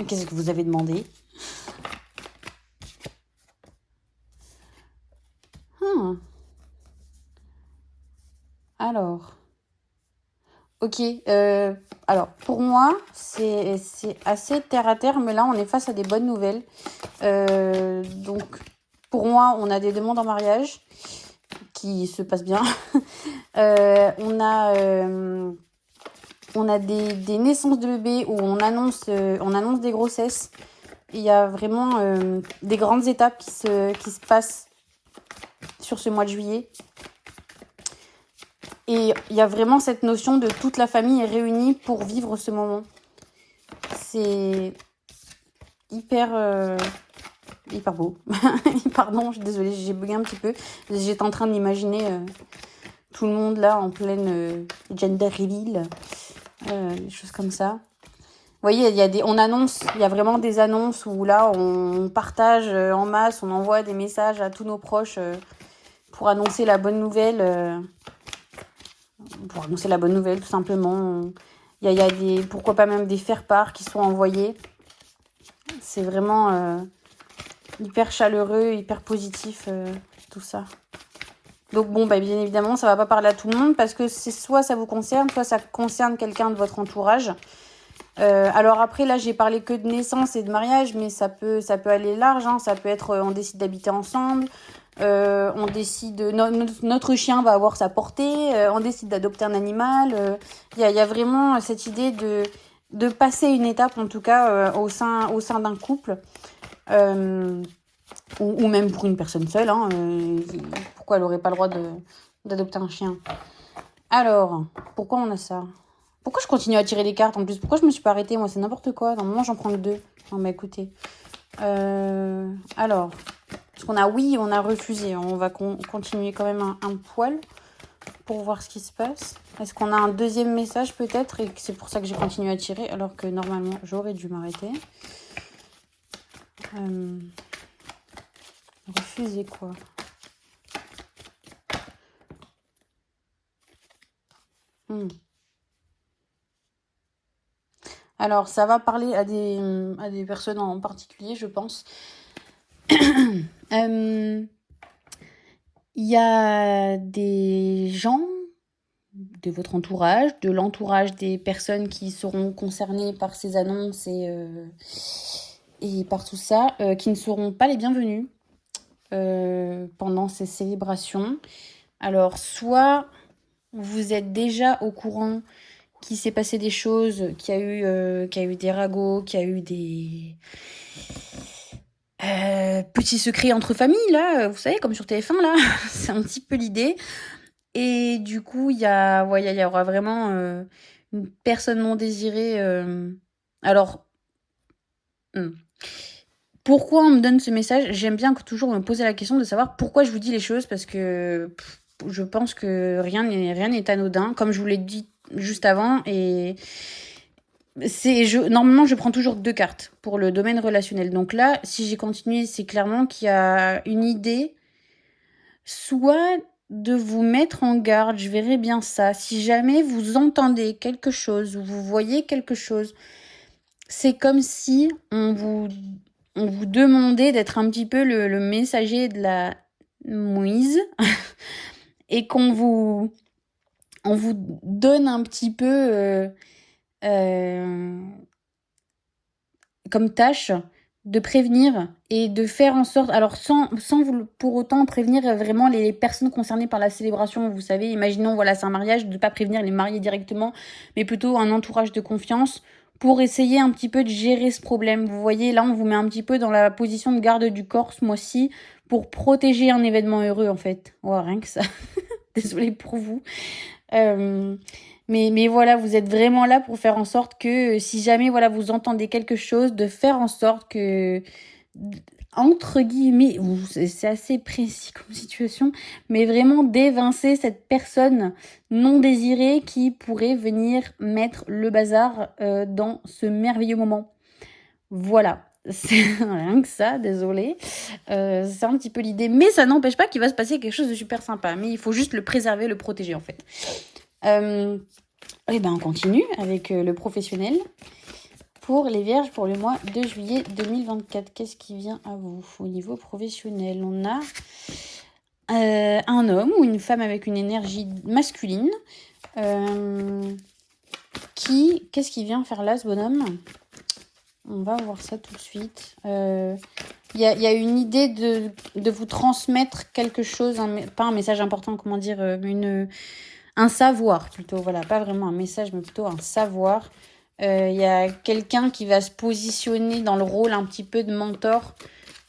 Qu'est-ce que vous avez demandé? Alors. Ok. Alors, pour moi, c'est assez terre à terre, mais là, on est face à des bonnes nouvelles. Donc, pour moi, on a des demandes en mariage qui se passent bien. On a des naissances de bébés où on annonce des grossesses. Il y a vraiment des grandes étapes qui se passent sur ce mois de juillet. Et il y a vraiment cette notion de toute la famille est réunie pour vivre ce moment. C'est hyper beau. Pardon, je suis désolée, j'ai bugué un petit peu. J'étais en train d'imaginer tout le monde là en pleine gender reveal, des choses comme ça. Vous voyez, il y a vraiment des annonces où là on partage en masse, on envoie des messages à tous nos proches pour annoncer la bonne nouvelle. Pour annoncer la bonne nouvelle, tout simplement. Il y a pourquoi pas même des faire-part qui sont envoyés. C'est vraiment hyper chaleureux, hyper positif, tout ça. Donc bon, bien évidemment, ça va pas parler à tout le monde parce que c'est soit ça vous concerne, soit ça concerne quelqu'un de votre entourage. Alors après, là, j'ai parlé que de naissance et de mariage, mais ça peut aller large. Ça peut être, on décide d'habiter ensemble. On décide, notre chien va avoir sa portée, on décide d'adopter un animal. Il y a vraiment cette idée de passer une étape, en tout cas, au sein d'un couple, ou même pour une personne seule. Pourquoi elle n'aurait pas le droit d'adopter un chien? Alors, pourquoi on a ça? Pourquoi je continue à tirer les cartes en plus? Pourquoi je me suis pas arrêtée? Moi, c'est n'importe quoi. Normalement, j'en prends que 2. Non, mais écoutez. Alors, parce qu'on a oui, on a refusé. On va continuer quand même un poil pour voir ce qui se passe. Est-ce qu'on a un deuxième message peut-être et que c'est pour ça que j'ai continué à tirer alors que normalement, j'aurais dû m'arrêter. Refuser quoi? Alors, ça va parler à des personnes en particulier, je pense. Il y a des gens de votre entourage, de l'entourage des personnes qui seront concernées par ces annonces et par tout ça, qui ne seront pas les bienvenus pendant ces célébrations. Alors, soit vous êtes déjà au courant qu'il s'est passé des choses, qu'il y a eu des ragots, qu'il y a eu des petits secrets entre familles, là, vous savez, comme sur TF1, là. C'est un petit peu l'idée. Et du coup, il y aura vraiment une personne non désirée. Alors, hmm. Pourquoi on me donne ce message? J'aime bien toujours me poser la question de savoir pourquoi je vous dis les choses, parce que je pense que rien n'est anodin, comme je vous l'ai dit juste avant. Et normalement, je prends toujours 2 cartes pour le domaine relationnel. Donc là, si j'ai continué, c'est clairement qu'il y a une idée, soit de vous mettre en garde, je verrai bien ça. Si jamais vous entendez quelque chose ou vous voyez quelque chose, c'est comme si on vous demandait d'être un petit peu le messager de la Moïse et on vous donne un petit peu comme tâche de prévenir et de faire en sorte, alors sans vous, pour autant prévenir vraiment les personnes concernées par la célébration. Vous savez, imaginons, voilà, c'est un mariage, de ne pas prévenir les mariés directement, mais plutôt un entourage de confiance pour essayer un petit peu de gérer ce problème. Vous voyez, là, on vous met un petit peu dans la position de garde du corps ce mois-ci pour protéger un événement heureux, en fait. Ouais, rien que ça. Désolée pour vous. Mais voilà, vous êtes vraiment là pour faire en sorte que si jamais voilà, vous entendez quelque chose, de faire en sorte que, entre guillemets, c'est assez précis comme situation, mais vraiment d'évincer cette personne non désirée qui pourrait venir mettre le bazar dans ce merveilleux moment. Voilà. C'est rien que ça, désolé. C'est un petit peu l'idée. Mais ça n'empêche pas qu'il va se passer quelque chose de super sympa. Mais il faut juste le préserver, le protéger en fait. Et ben on continue avec le professionnel. Pour les vierges, pour le mois de juillet 2024, qu'est-ce qui vient à vous au niveau professionnel? On a un homme ou une femme avec une énergie masculine. Qu'est-ce qui vient faire là, ce bonhomme? On va voir ça tout de suite. Il y a une idée de vous transmettre quelque chose, pas un message important, comment dire, un savoir plutôt. Voilà, pas vraiment un message, mais plutôt un savoir. Il y a quelqu'un qui va se positionner dans le rôle un petit peu de mentor.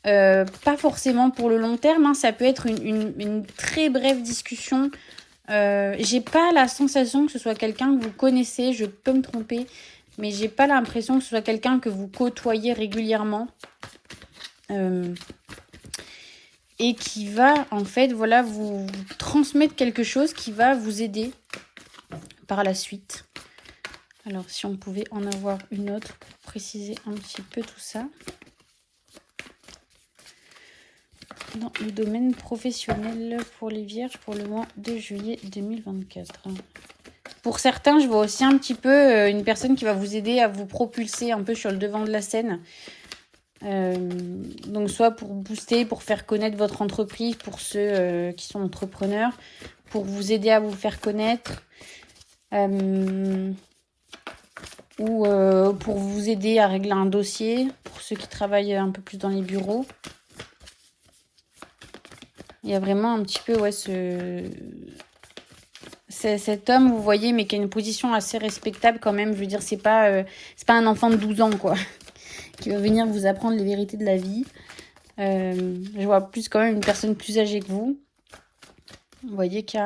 Pas forcément pour le long terme, hein, ça peut être une très brève discussion. J'ai pas la sensation que ce soit quelqu'un que vous connaissez, je peux me tromper, mais j'ai pas l'impression que ce soit quelqu'un que vous côtoyez régulièrement et qui va en fait voilà vous transmettre quelque chose qui va vous aider par la suite. Alors si on pouvait en avoir une autre pour préciser un petit peu tout ça. Dans le domaine professionnel pour les vierges pour le mois de juillet 2024. Pour certains, je vois aussi un petit peu une personne qui va vous aider à vous propulser un peu sur le devant de la scène. Donc soit pour booster, pour faire connaître votre entreprise, pour ceux qui sont entrepreneurs, pour vous aider à vous faire connaître, ou pour vous aider à régler un dossier, pour ceux qui travaillent un peu plus dans les bureaux. Il y a vraiment un petit peu, ouais, cet homme, vous voyez, mais qui a une position assez respectable quand même. Je veux dire, c'est pas un enfant de 12 ans, quoi, qui va venir vous apprendre les vérités de la vie. Je vois plus quand même une personne plus âgée que vous. Vous voyez qu'il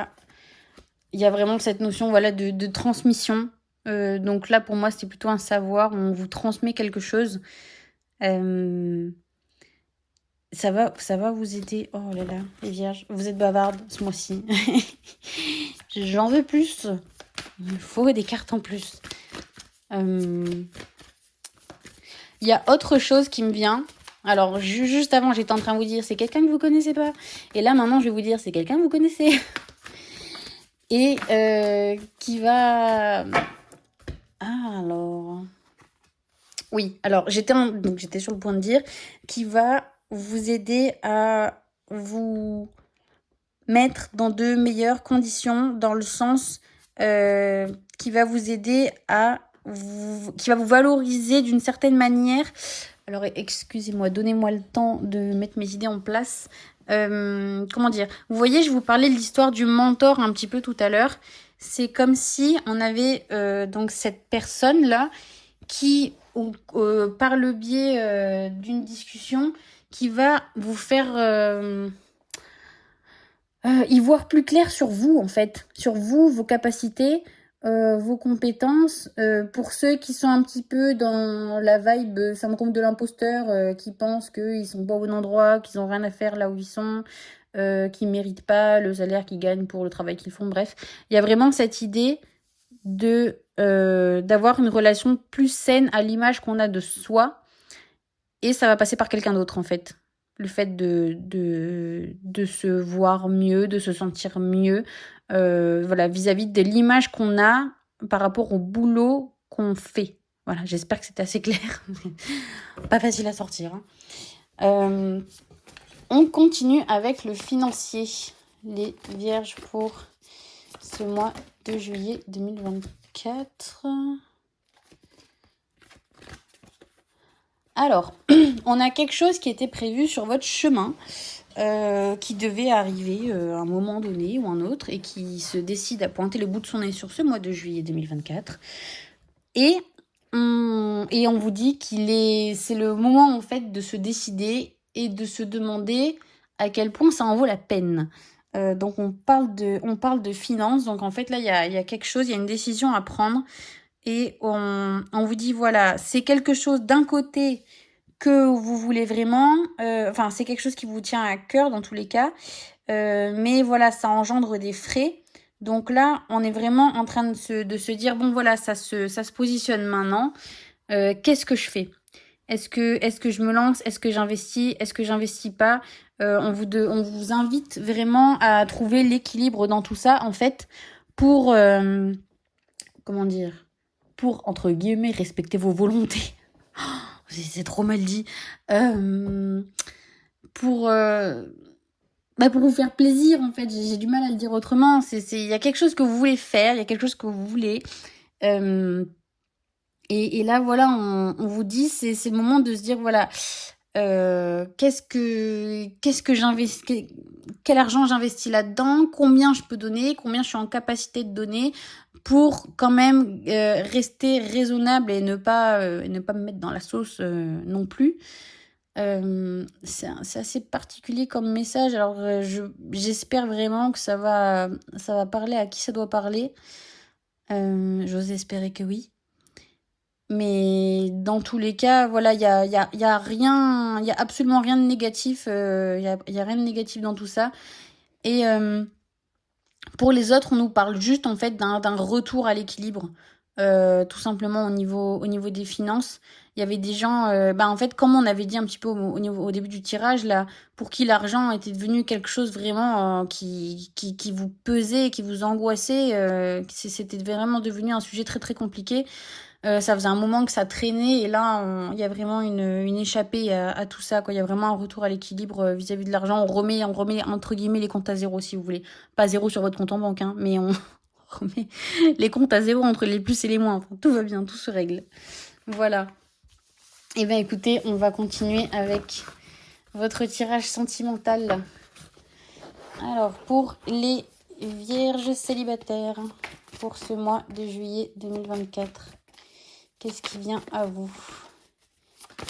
y a vraiment cette notion, voilà, de transmission. Donc là, pour moi, c'était plutôt un savoir. On vous transmet quelque chose. Ça va vous aider. Oh là là, les vierges, vous êtes bavardes ce mois-ci. J'en veux plus. Il faut des cartes en plus. Il y a autre chose qui me vient. Alors, juste avant, j'étais en train de vous dire, c'est quelqu'un que vous connaissez pas. Et là, maintenant, je vais vous dire, c'est quelqu'un que vous connaissez. Et qui va... Ah, alors... Oui, alors, j'étais sur le point de dire, qui va vous aider à vous mettre dans de meilleures conditions, dans le sens qui va vous aider qui va vous valoriser d'une certaine manière Alors, excusez-moi, donnez-moi le temps de mettre mes idées en place. Comment dire? Vous voyez, je vous parlais de l'histoire du mentor un petit peu tout à l'heure. C'est comme si on avait donc cette personne-là qui, par le biais d'une discussion, qui va vous faire y voir plus clair sur vous, en fait, sur vous, vos capacités, vos compétences. Pour ceux qui sont un petit peu dans la vibe syndrome de l'imposteur, qui pensent qu'ils sont pas au bon endroit, qu'ils ont rien à faire là où ils sont, qu'ils méritent pas le salaire qu'ils gagnent pour le travail qu'ils font, bref. Il y a vraiment cette idée de d'avoir une relation plus saine à l'image qu'on a de soi, et ça va passer par quelqu'un d'autre, en fait. Le fait de se voir mieux, de se sentir mieux, voilà, vis-à-vis de l'image qu'on a par rapport au boulot qu'on fait. Voilà, j'espère que c'est assez clair. Pas facile à sortir, hein. On continue avec le financier. Les vierges pour ce mois de juillet 2024. Alors, on a quelque chose qui était prévu sur votre chemin, qui devait arriver à un moment donné ou un autre, et qui se décide à pointer le bout de son nez sur ce mois de juillet 2024. Et on vous dit c'est le moment en fait de se décider et de se demander à quel point ça en vaut la peine. Donc on parle de finances. Donc en fait là il y a quelque chose, il y a une décision à prendre. Et on vous dit, voilà, c'est quelque chose d'un côté que vous voulez vraiment, enfin, c'est quelque chose qui vous tient à cœur dans tous les cas, mais voilà, ça engendre des frais. Donc là, on est vraiment en train de se dire, bon voilà, ça se positionne maintenant. Qu'est-ce que je fais? Est-ce que je me lance? Est-ce que j'investis? Est-ce que j'investis pas? On vous invite vraiment à trouver l'équilibre dans tout ça, en fait, pour, comment dire? Pour, entre guillemets, respecter vos volontés. C'est trop mal dit. Pour, pour vous faire plaisir, en fait. J'ai du mal à le dire autrement. Il y a quelque chose que vous voulez faire, il y a quelque chose que vous voulez. Et là, voilà, on vous dit, c'est le moment de se dire, voilà, qu'est-ce que j'investis, quel argent j'investis là-dedans, combien je peux donner, combien je suis en capacité de donner pour quand même rester raisonnable et ne pas me mettre dans la sauce non plus. C'est assez particulier comme message. Alors j'espère vraiment que ça va parler à qui ça doit parler. J'ose espérer que oui. Mais dans tous les cas, voilà, il y a rien, il y a absolument rien de négatif. Il y a rien de négatif dans tout ça. Et pour les autres, on nous parle juste en fait d'un retour à l'équilibre, tout simplement au niveau des finances. Il y avait des gens, en fait, comme on avait dit un petit peu au début du tirage, là, pour qui l'argent était devenu quelque chose vraiment qui vous pesait, qui vous angoissait, c'était vraiment devenu un sujet très très compliqué. Ça faisait un moment que ça traînait, et là, il y a vraiment une échappée à tout ça, quoi. Il y a vraiment un retour à l'équilibre vis-à-vis de l'argent. On remet entre guillemets les comptes à zéro, si vous voulez. Pas zéro sur votre compte en banque, hein, mais on remet les comptes à zéro entre les plus et les moins. Enfin, tout va bien, tout se règle. Voilà. Et bien écoutez, on va continuer avec votre tirage sentimental. Alors, pour les vierges célibataires, pour ce mois de juillet 2024, qu'est-ce qui vient à vous?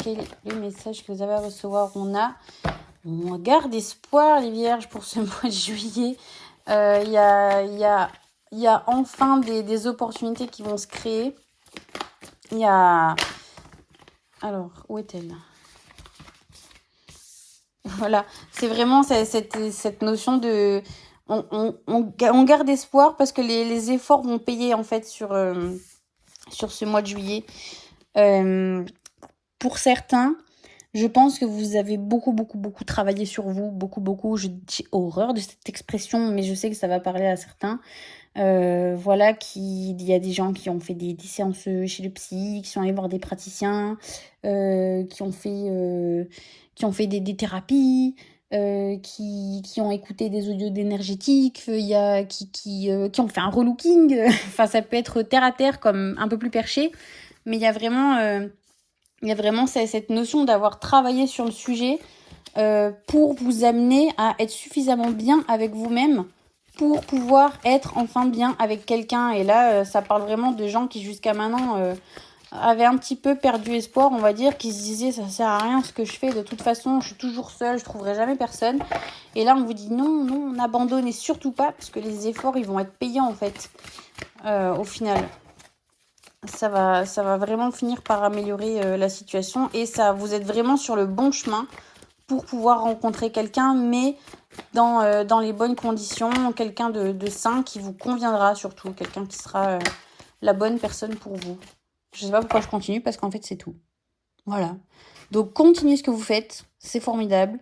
Quel est le message que vous avez à recevoir? On garde espoir, les vierges, pour ce mois de juillet. Il y a enfin des opportunités qui vont se créer. Il y a... Alors, où est-elle? Voilà, c'est vraiment cette notion de... On garde espoir parce que les efforts vont payer, en fait, sur ce mois de juillet. Pour certains, je pense que vous avez beaucoup travaillé sur vous. Beaucoup. J'ai horreur de cette expression, mais je sais que ça va parler à certains. Voilà, il y a des gens qui ont fait des séances chez le psy, qui sont allés voir des praticiens, qui ont fait des thérapies, qui ont écouté des audios d'énergétique, il y a qui ont fait un relooking. Enfin, ça peut être terre à terre, comme un peu plus perché, mais il y a vraiment Il y a vraiment cette notion d'avoir travaillé sur le sujet pour vous amener à être suffisamment bien avec vous-même pour pouvoir être enfin bien avec quelqu'un. Et là, ça parle vraiment de gens qui jusqu'à maintenant avaient un petit peu perdu espoir, on va dire, qui se disaient ça sert à rien ce que je fais, de toute façon je suis toujours seule, je trouverai jamais personne. Et là on vous dit non, non, n'abandonnez surtout pas parce que les efforts ils vont être payants en fait au final. Ça va vraiment finir par améliorer la situation et ça vous êtes vraiment sur le bon chemin pour pouvoir rencontrer quelqu'un, mais dans les bonnes conditions, quelqu'un de sain qui vous conviendra surtout, quelqu'un qui sera la bonne personne pour vous. Je sais pas pourquoi je continue, parce qu'en fait, c'est tout. Voilà. Donc, continuez ce que vous faites, c'est formidable.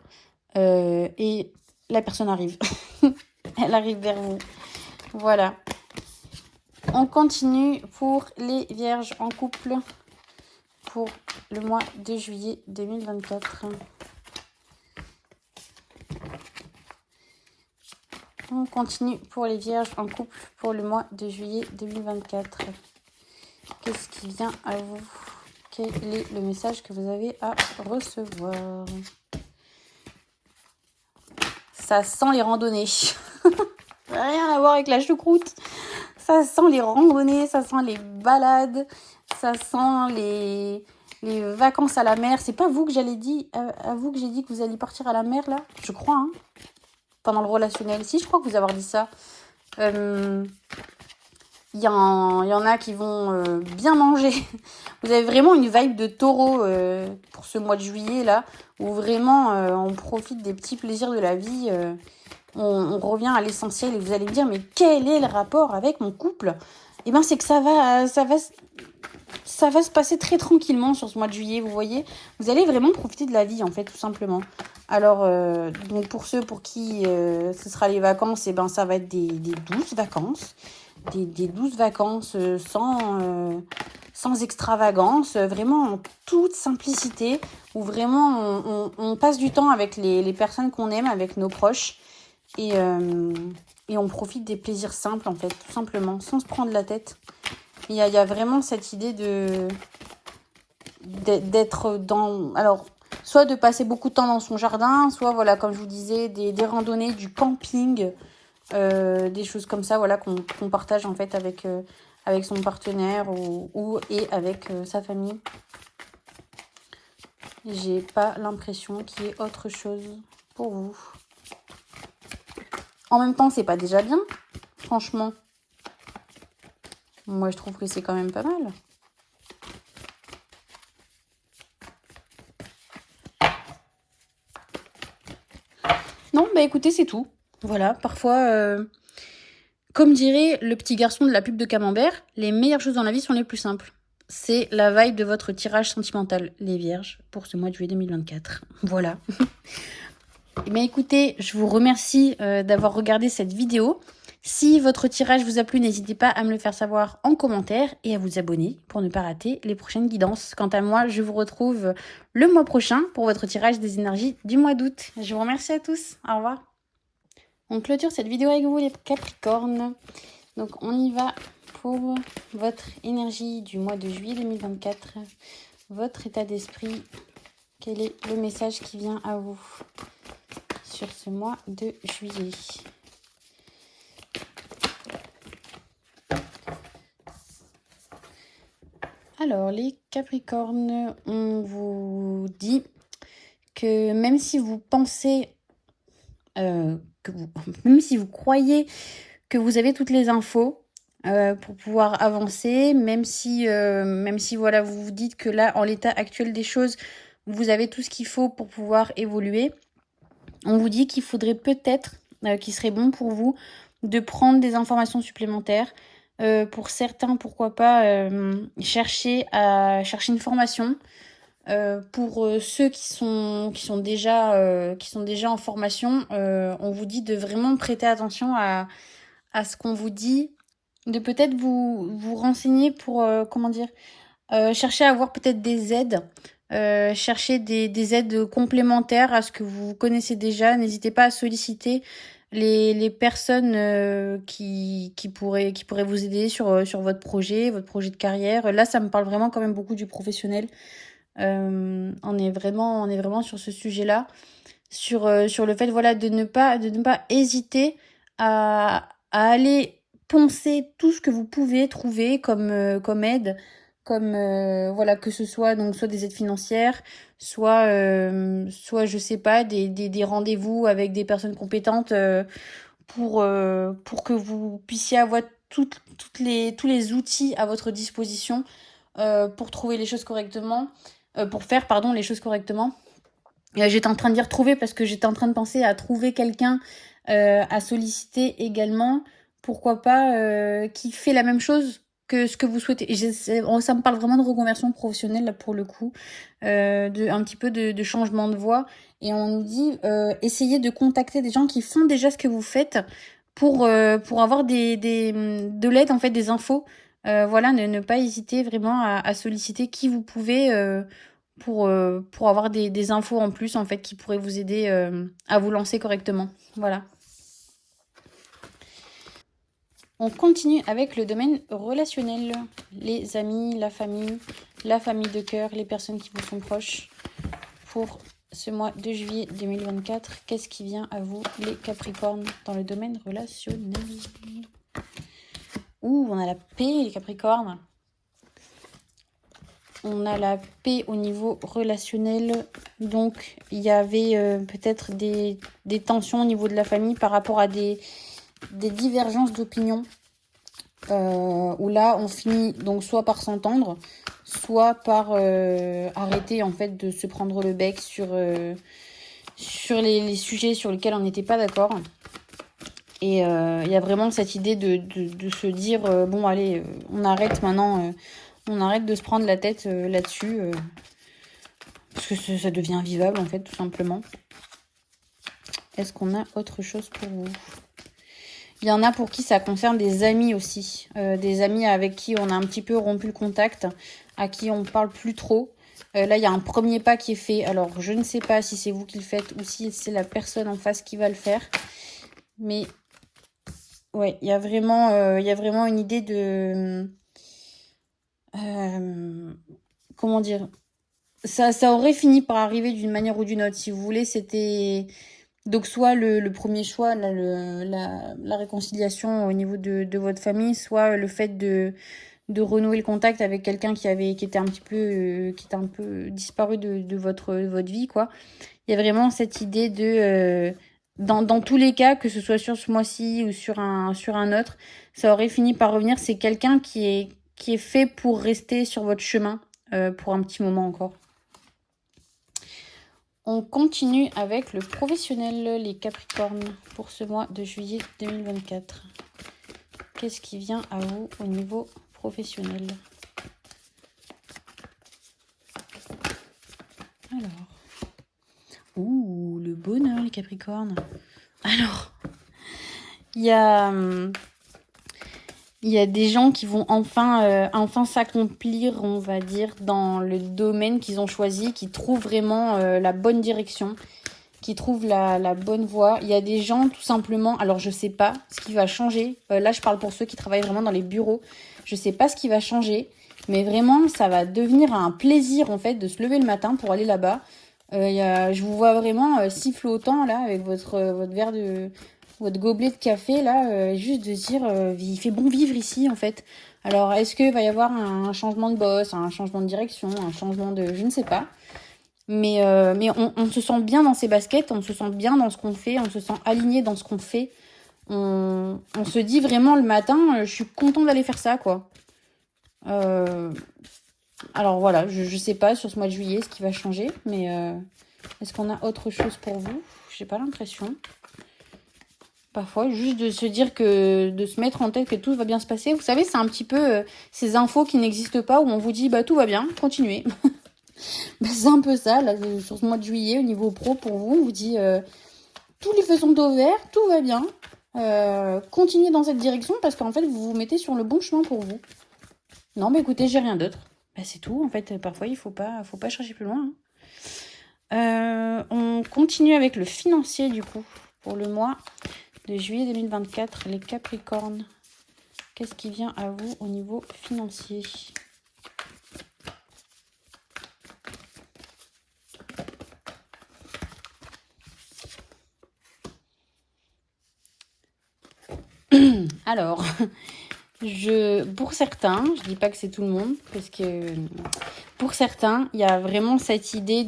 Et la personne arrive. Elle arrive vers vous. Voilà. On continue pour les vierges en couple pour le mois de juillet 2024. On continue pour les vierges en couple pour le mois de juillet 2024. Qu'est-ce qui vient à vous? Quel est le message que vous avez à recevoir? Ça sent les randonnées. Rien à voir avec la choucroute. Ça sent les randonnées, ça sent les balades, ça sent les vacances à la mer. C'est pas vous que j'allais dire, à vous que j'ai dit que vous alliez partir à la mer là? Je crois, hein, pendant le relationnel. Si, je crois que vous avoir dit ça. Il y en a qui vont bien manger. Vous avez vraiment une vibe de taureau pour ce mois de juillet là, où vraiment on profite des petits plaisirs de la vie. On revient à l'essentiel et vous allez me dire mais quel est le rapport avec mon couple? Eh bien c'est que ça va se passer très tranquillement sur ce mois de juillet, vous voyez. Vous allez vraiment profiter de la vie en fait, tout simplement. Alors donc pour ceux pour qui ce sera les vacances, et ben ça va être des douces vacances. Des douces vacances sans extravagance, vraiment en toute simplicité, où vraiment on passe du temps avec les personnes qu'on aime, avec nos proches, et on profite des plaisirs simples, en fait, tout simplement, sans se prendre la tête. Il y a vraiment cette idée d'être dans... Alors, soit de passer beaucoup de temps dans son jardin, soit, voilà, comme je vous disais, des randonnées, du camping, des choses comme ça, voilà, qu'on partage en fait avec son partenaire et avec sa famille. J'ai pas l'impression qu'il y ait autre chose pour vous. En même temps, c'est pas déjà bien, franchement. Moi, je trouve que c'est quand même pas mal. Non, bah écoutez, c'est tout. Voilà, parfois... Comme dirait le petit garçon de la pub de Camembert, les meilleures choses dans la vie sont les plus simples. C'est la vibe de votre tirage sentimental, les vierges, pour ce mois de juillet 2024. Voilà. Eh bien écoutez, je vous remercie d'avoir regardé cette vidéo. Si votre tirage vous a plu, n'hésitez pas à me le faire savoir en commentaire et à vous abonner pour ne pas rater les prochaines guidances. Quant à moi, je vous retrouve le mois prochain pour votre tirage des énergies du mois d'août. Je vous remercie à tous. Au revoir. On clôture cette vidéo avec vous les Capricornes. Donc on y va pour votre énergie du mois de juillet 2024. Votre état d'esprit. Quel est le message qui vient à vous sur ce mois de juillet? Alors les Capricornes, on vous dit que même si vous pensez... même si vous croyez que vous avez toutes les infos pour pouvoir avancer, même si voilà, vous vous dites que là, en l'état actuel des choses, vous avez tout ce qu'il faut pour pouvoir évoluer, on vous dit qu'il faudrait peut-être, qu'il serait bon pour vous, de prendre des informations supplémentaires. Pour certains, pourquoi pas chercher une formation. Pour ceux qui sont déjà en formation, on vous dit de vraiment prêter attention à ce qu'on vous dit, de peut-être vous renseigner pour chercher à avoir peut-être des aides, chercher des aides complémentaires à ce que vous connaissez déjà. N'hésitez pas à solliciter les personnes qui pourraient vous aider sur votre projet de carrière. Là, ça me parle vraiment quand même beaucoup du professionnel. On est vraiment sur ce sujet-là, sur le fait, voilà, de ne pas hésiter à aller poncer tout ce que vous pouvez trouver comme aide, voilà, que ce soit donc soit des aides financières, soit je sais pas, des rendez-vous avec des personnes compétentes, pour que vous puissiez avoir tous les outils à votre disposition, pour trouver les choses correctement, pour faire, pardon, les choses correctement. J'étais en train de dire trouver parce que j'étais en train de penser à trouver quelqu'un, à solliciter également, pourquoi pas, qui fait la même chose que ce que vous souhaitez. Ça me parle vraiment de reconversion professionnelle là pour le coup, un petit peu de changement de voie. Et on nous dit, essayez de contacter des gens qui font déjà ce que vous faites pour avoir de l'aide, en fait, des infos. Voilà, ne pas hésiter vraiment à solliciter qui vous pouvez, pour avoir des infos en plus, en fait, qui pourraient vous aider, à vous lancer correctement. Voilà. On continue avec le domaine relationnel. Les amis, la famille de cœur, les personnes qui vous sont proches. Pour ce mois de juillet 2024, qu'est-ce qui vient à vous, les Capricornes, dans le domaine relationnel? Ouh, on a la paix, les Capricornes. On a la paix au niveau relationnel. Donc, il y avait peut-être des tensions au niveau de la famille par rapport à des divergences d'opinion. Où là, on finit donc soit par s'entendre, soit par arrêter, en fait, de se prendre le bec sur les sujets sur lesquels on n'était pas d'accord. Et il y a vraiment cette idée de se dire, bon, allez, on arrête maintenant... on arrête de se prendre la tête là-dessus, parce que ça devient invivable, en fait, tout simplement. Est-ce qu'on a autre chose pour vous? Il y en a pour qui ça concerne des amis aussi. Des amis avec qui on a un petit peu rompu le contact, à qui on parle plus trop. Là, il y a un premier pas qui est fait. Alors, je ne sais pas si c'est vous qui le faites ou si c'est la personne en face qui va le faire. Mais, ouais, il y a vraiment une idée de... comment dire, ça aurait fini par arriver d'une manière ou d'une autre. Si vous voulez, c'était donc soit le premier choix, là, la réconciliation au niveau de votre famille, soit le fait de renouer le contact avec quelqu'un qui était un petit peu, qui était un peu disparu de votre vie, quoi. Il y a vraiment cette idée de, dans tous les cas, que ce soit sur ce mois-ci ou sur un autre, ça aurait fini par revenir. C'est quelqu'un qui est fait pour rester sur votre chemin, pour un petit moment encore. On continue avec le professionnel, les Capricornes, pour ce mois de juillet 2024. Qu'est-ce qui vient à vous au niveau professionnel? Alors, ouh, le bonheur, les Capricornes. Alors, il y a des gens qui vont enfin s'accomplir, on va dire, dans le domaine qu'ils ont choisi, qui trouvent vraiment la bonne direction, qui trouvent la bonne voie. Il y a des gens, tout simplement, alors je sais pas ce qui va changer. Là, je parle pour ceux qui travaillent vraiment dans les bureaux. Je sais pas ce qui va changer, mais vraiment, ça va devenir un plaisir, en fait, de se lever le matin pour aller là-bas. Je vous vois vraiment sifflotant, là, avec votre verre votre gobelet de café, là, juste de dire, il fait bon vivre ici, en fait. Alors, est-ce qu'il va y avoir un changement de boss, un changement de direction, un changement de... Je ne sais pas. Mais on se sent bien dans ses baskets, on se sent bien dans ce qu'on fait, on se sent aligné dans ce qu'on fait. On se dit vraiment le matin, je suis content d'aller faire ça, quoi. Alors voilà, je sais pas sur ce mois de juillet ce qui va changer, mais est-ce qu'on a autre chose pour vous? J'ai pas l'impression. Parfois, juste de se dire de se mettre en tête que tout va bien se passer. Vous savez, c'est un petit peu ces infos qui n'existent pas où on vous dit, bah tout va bien, continuez. Bah, c'est un peu ça, là, sur ce mois de juillet, au niveau pro, pour vous, on vous dit, tous les feux sont au vert, tout va bien. Continuez dans cette direction parce qu'en fait, vous vous mettez sur le bon chemin pour vous. Non, mais écoutez, j'ai rien d'autre. Bah, c'est tout, en fait, parfois, il faut pas chercher plus loin, hein. On continue avec le financier, du coup, pour le mois de juillet 2024, les Capricornes. Qu'est-ce qui vient à vous au niveau financier? Alors, pour certains, je dis pas que c'est tout le monde, parce que pour certains, il y a vraiment cette idée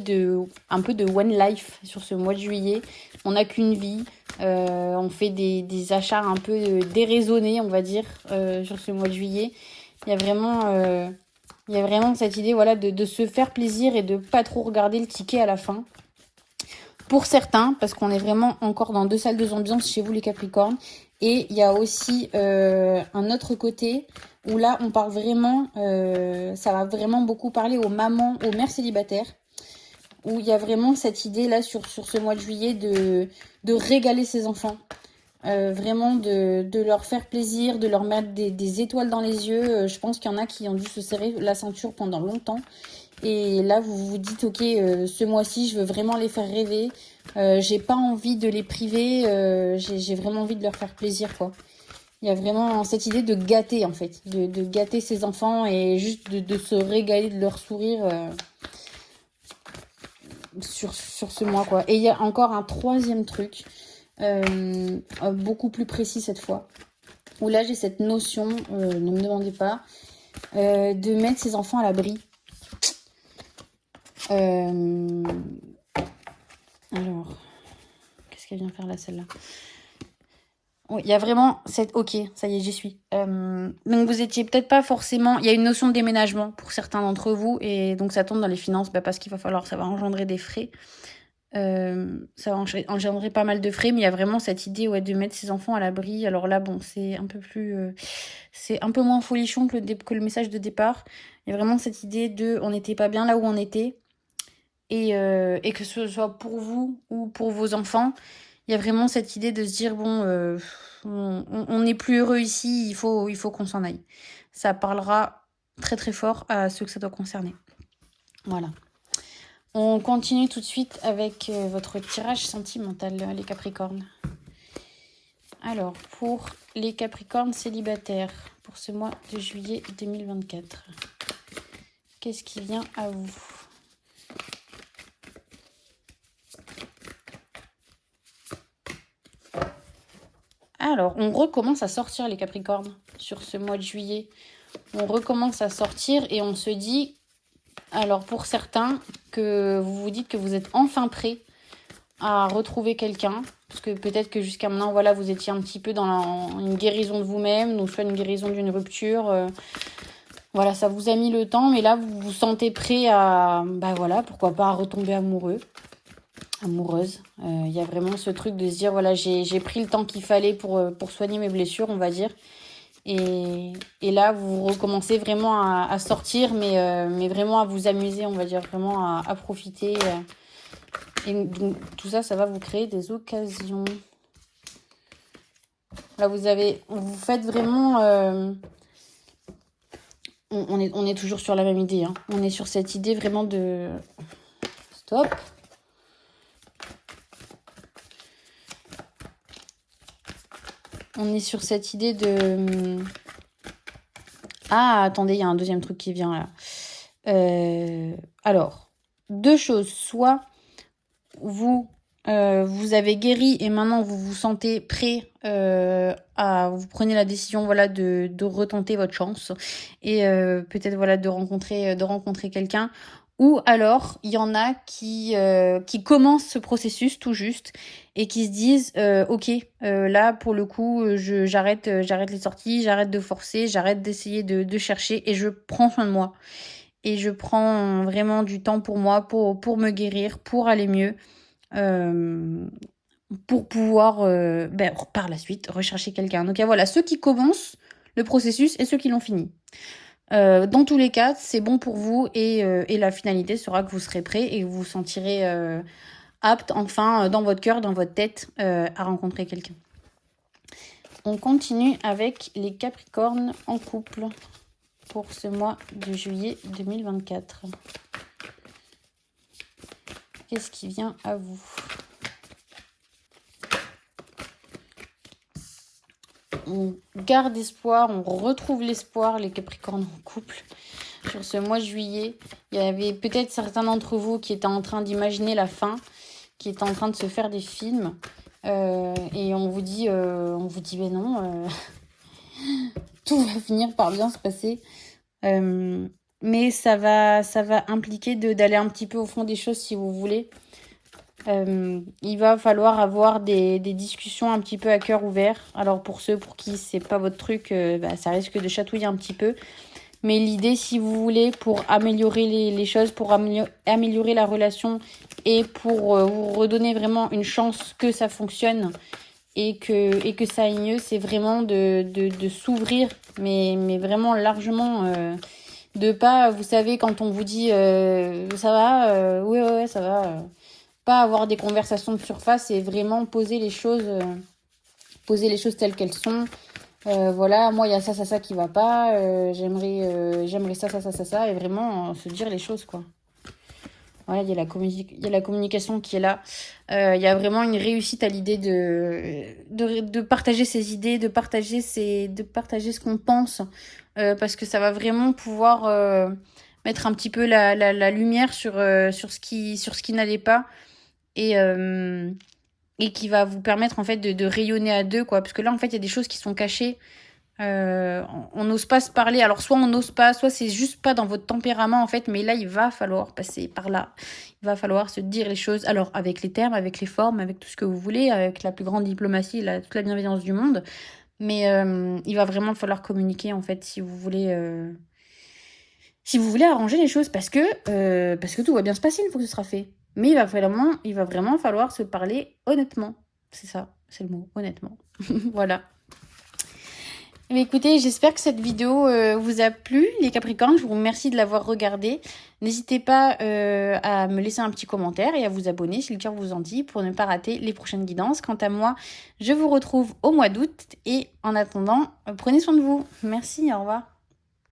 un peu de one life sur ce mois de juillet. On n'a qu'une vie, on fait des achats un peu déraisonnés, on va dire, sur ce mois de juillet. Il y a vraiment cette idée, voilà, de se faire plaisir et de pas trop regarder le ticket à la fin. Pour certains, parce qu'on est vraiment encore dans 2 salles, 2 ambiances chez vous les Capricornes. Et il y a aussi un autre côté où là, on parle vraiment, ça va vraiment beaucoup parler aux mamans, aux mères célibataires, où il y a vraiment cette idée là sur ce mois de juillet de régaler ses enfants. Vraiment de leur faire plaisir, de leur mettre des étoiles dans les yeux. Je pense qu'il y en a qui ont dû se serrer la ceinture pendant longtemps. Et là, vous vous dites, ok, ce mois-ci, je veux vraiment les faire rêver. J'ai pas envie de les priver. J'ai vraiment envie de leur faire plaisir, quoi. Il y a vraiment cette idée de gâter, en fait. De gâter ses enfants et juste de se régaler de leur sourire sur ce mois, quoi. Et il y a encore un troisième truc, beaucoup plus précis cette fois. Où là, j'ai cette notion, ne me demandez pas, de mettre ses enfants à l'abri. Alors, qu'est-ce qu'elle vient faire là, celle-là? Oui, il y a vraiment cette... Ok, ça y est, j'y suis. Donc vous étiez peut-être pas forcément... Il y a une notion de déménagement pour certains d'entre vous, et donc ça tombe dans les finances, parce qu'il va falloir... Ça va engendrer des frais. Ça va engendrer pas mal de frais, mais il y a vraiment cette idée de mettre ses enfants à l'abri. Alors là, bon, c'est un peu plus... c'est un peu moins folichon que le message de départ. Il y a vraiment cette idée de... On n'était pas bien là où on était. Et que ce soit pour vous ou pour vos enfants, il y a vraiment cette idée de se dire, bon, on n'est plus heureux ici, il faut qu'on s'en aille. Ça parlera très très fort à ceux que ça doit concerner. Voilà. On continue tout de suite avec votre tirage sentimental, les Capricornes. Alors, pour les Capricornes célibataires, pour ce mois de juillet 2024, qu'est-ce qui vient à vous ? Alors, on recommence à sortir les Capricornes sur ce mois de juillet. On recommence à sortir et on se dit, alors pour certains, que vous vous dites que vous êtes enfin prêts à retrouver quelqu'un. Parce que peut-être que jusqu'à maintenant, voilà, vous étiez un petit peu dans une guérison de vous-même, donc soit une guérison d'une rupture. Voilà, ça vous a mis le temps, mais là, vous vous sentez prêt à, voilà, pourquoi pas à retomber amoureuse. Il y a vraiment ce truc de se dire, voilà, j'ai pris le temps qu'il fallait pour soigner mes blessures, on va dire. Et là, vous recommencez vraiment à sortir, mais vraiment à vous amuser, on va dire, vraiment à profiter. Et donc, tout ça, ça va vous créer des occasions. Là, vous faites vraiment... on est toujours sur la même idée. Hein. On est sur cette idée vraiment de... Stop. On est sur cette idée de... Ah, attendez, il y a un deuxième truc qui vient là. Alors, 2 choses. Soit vous avez guéri et maintenant vous vous sentez prêt vous prenez la décision de retenter votre chance et peut-être de rencontrer quelqu'un. Ou alors, il y en a qui commencent ce processus tout juste et qui se disent ok, là, pour le coup, j'arrête les sorties, j'arrête de forcer, j'arrête d'essayer de chercher et je prends soin de moi. Et je prends vraiment du temps pour moi, pour me guérir, pour aller mieux, pour pouvoir, par la suite, rechercher quelqu'un. Donc, voilà, ceux qui commencent le processus et ceux qui l'ont fini. Dans tous les cas, c'est bon pour vous et la finalité sera que vous serez prêt et que vous vous sentirez apte, enfin, dans votre cœur, dans votre tête, à rencontrer quelqu'un. On continue avec les Capricornes en couple pour ce mois de juillet 2024. Qu'est-ce qui vient à vous ? On garde espoir, on retrouve l'espoir, les Capricornes en couple. Sur ce mois de juillet, il y avait peut-être certains d'entre vous qui étaient en train d'imaginer la fin, qui étaient en train de se faire des films. Et on vous dit mais non, tout va finir par bien se passer. Mais ça va impliquer d'aller un petit peu au fond des choses si vous voulez. Il va falloir avoir des discussions un petit peu à cœur ouvert. Alors pour ceux pour qui c'est pas votre truc, ça risque de chatouiller un petit peu. Mais l'idée, si vous voulez, pour améliorer les choses, pour améliorer la relation et pour vous redonner vraiment une chance que ça fonctionne et que ça aille mieux, c'est vraiment de s'ouvrir, mais vraiment largement. De pas, vous savez, quand on vous dit ça va, ouais, ça va. Pas avoir des conversations de surface et vraiment poser les choses telles qu'elles sont. Voilà, moi il y a ça qui va pas, j'aimerais ça, et vraiment se dire les choses, quoi. Voilà, il y a la communication qui est là. Il y a vraiment une réussite à l'idée de partager ses idées, de partager ce qu'on pense, parce que ça va vraiment pouvoir mettre un petit peu la lumière sur ce qui n'allait pas. Et, et qui va vous permettre en fait de rayonner à deux, quoi. Parce que là, en fait, il y a des choses qui sont cachées. On n'ose pas se parler. Alors, soit on n'ose pas, soit c'est juste pas dans votre tempérament, en fait. Mais là, il va falloir passer par là. Il va falloir se dire les choses. Alors, avec les termes, avec les formes, avec tout ce que vous voulez, avec la plus grande diplomatie, toute la bienveillance du monde. Mais il va vraiment falloir communiquer, en fait, si vous voulez arranger les choses. Parce que tout va bien se passer une fois que ce sera fait. Mais il va vraiment falloir se parler honnêtement. C'est ça, c'est le mot, honnêtement. Voilà. Mais écoutez, j'espère que cette vidéo vous a plu, les Capricornes. Je vous remercie de l'avoir regardée. N'hésitez pas à me laisser un petit commentaire et à vous abonner si le cœur vous en dit pour ne pas rater les prochaines guidances. Quant à moi, je vous retrouve au mois d'août et en attendant, prenez soin de vous. Merci, au revoir.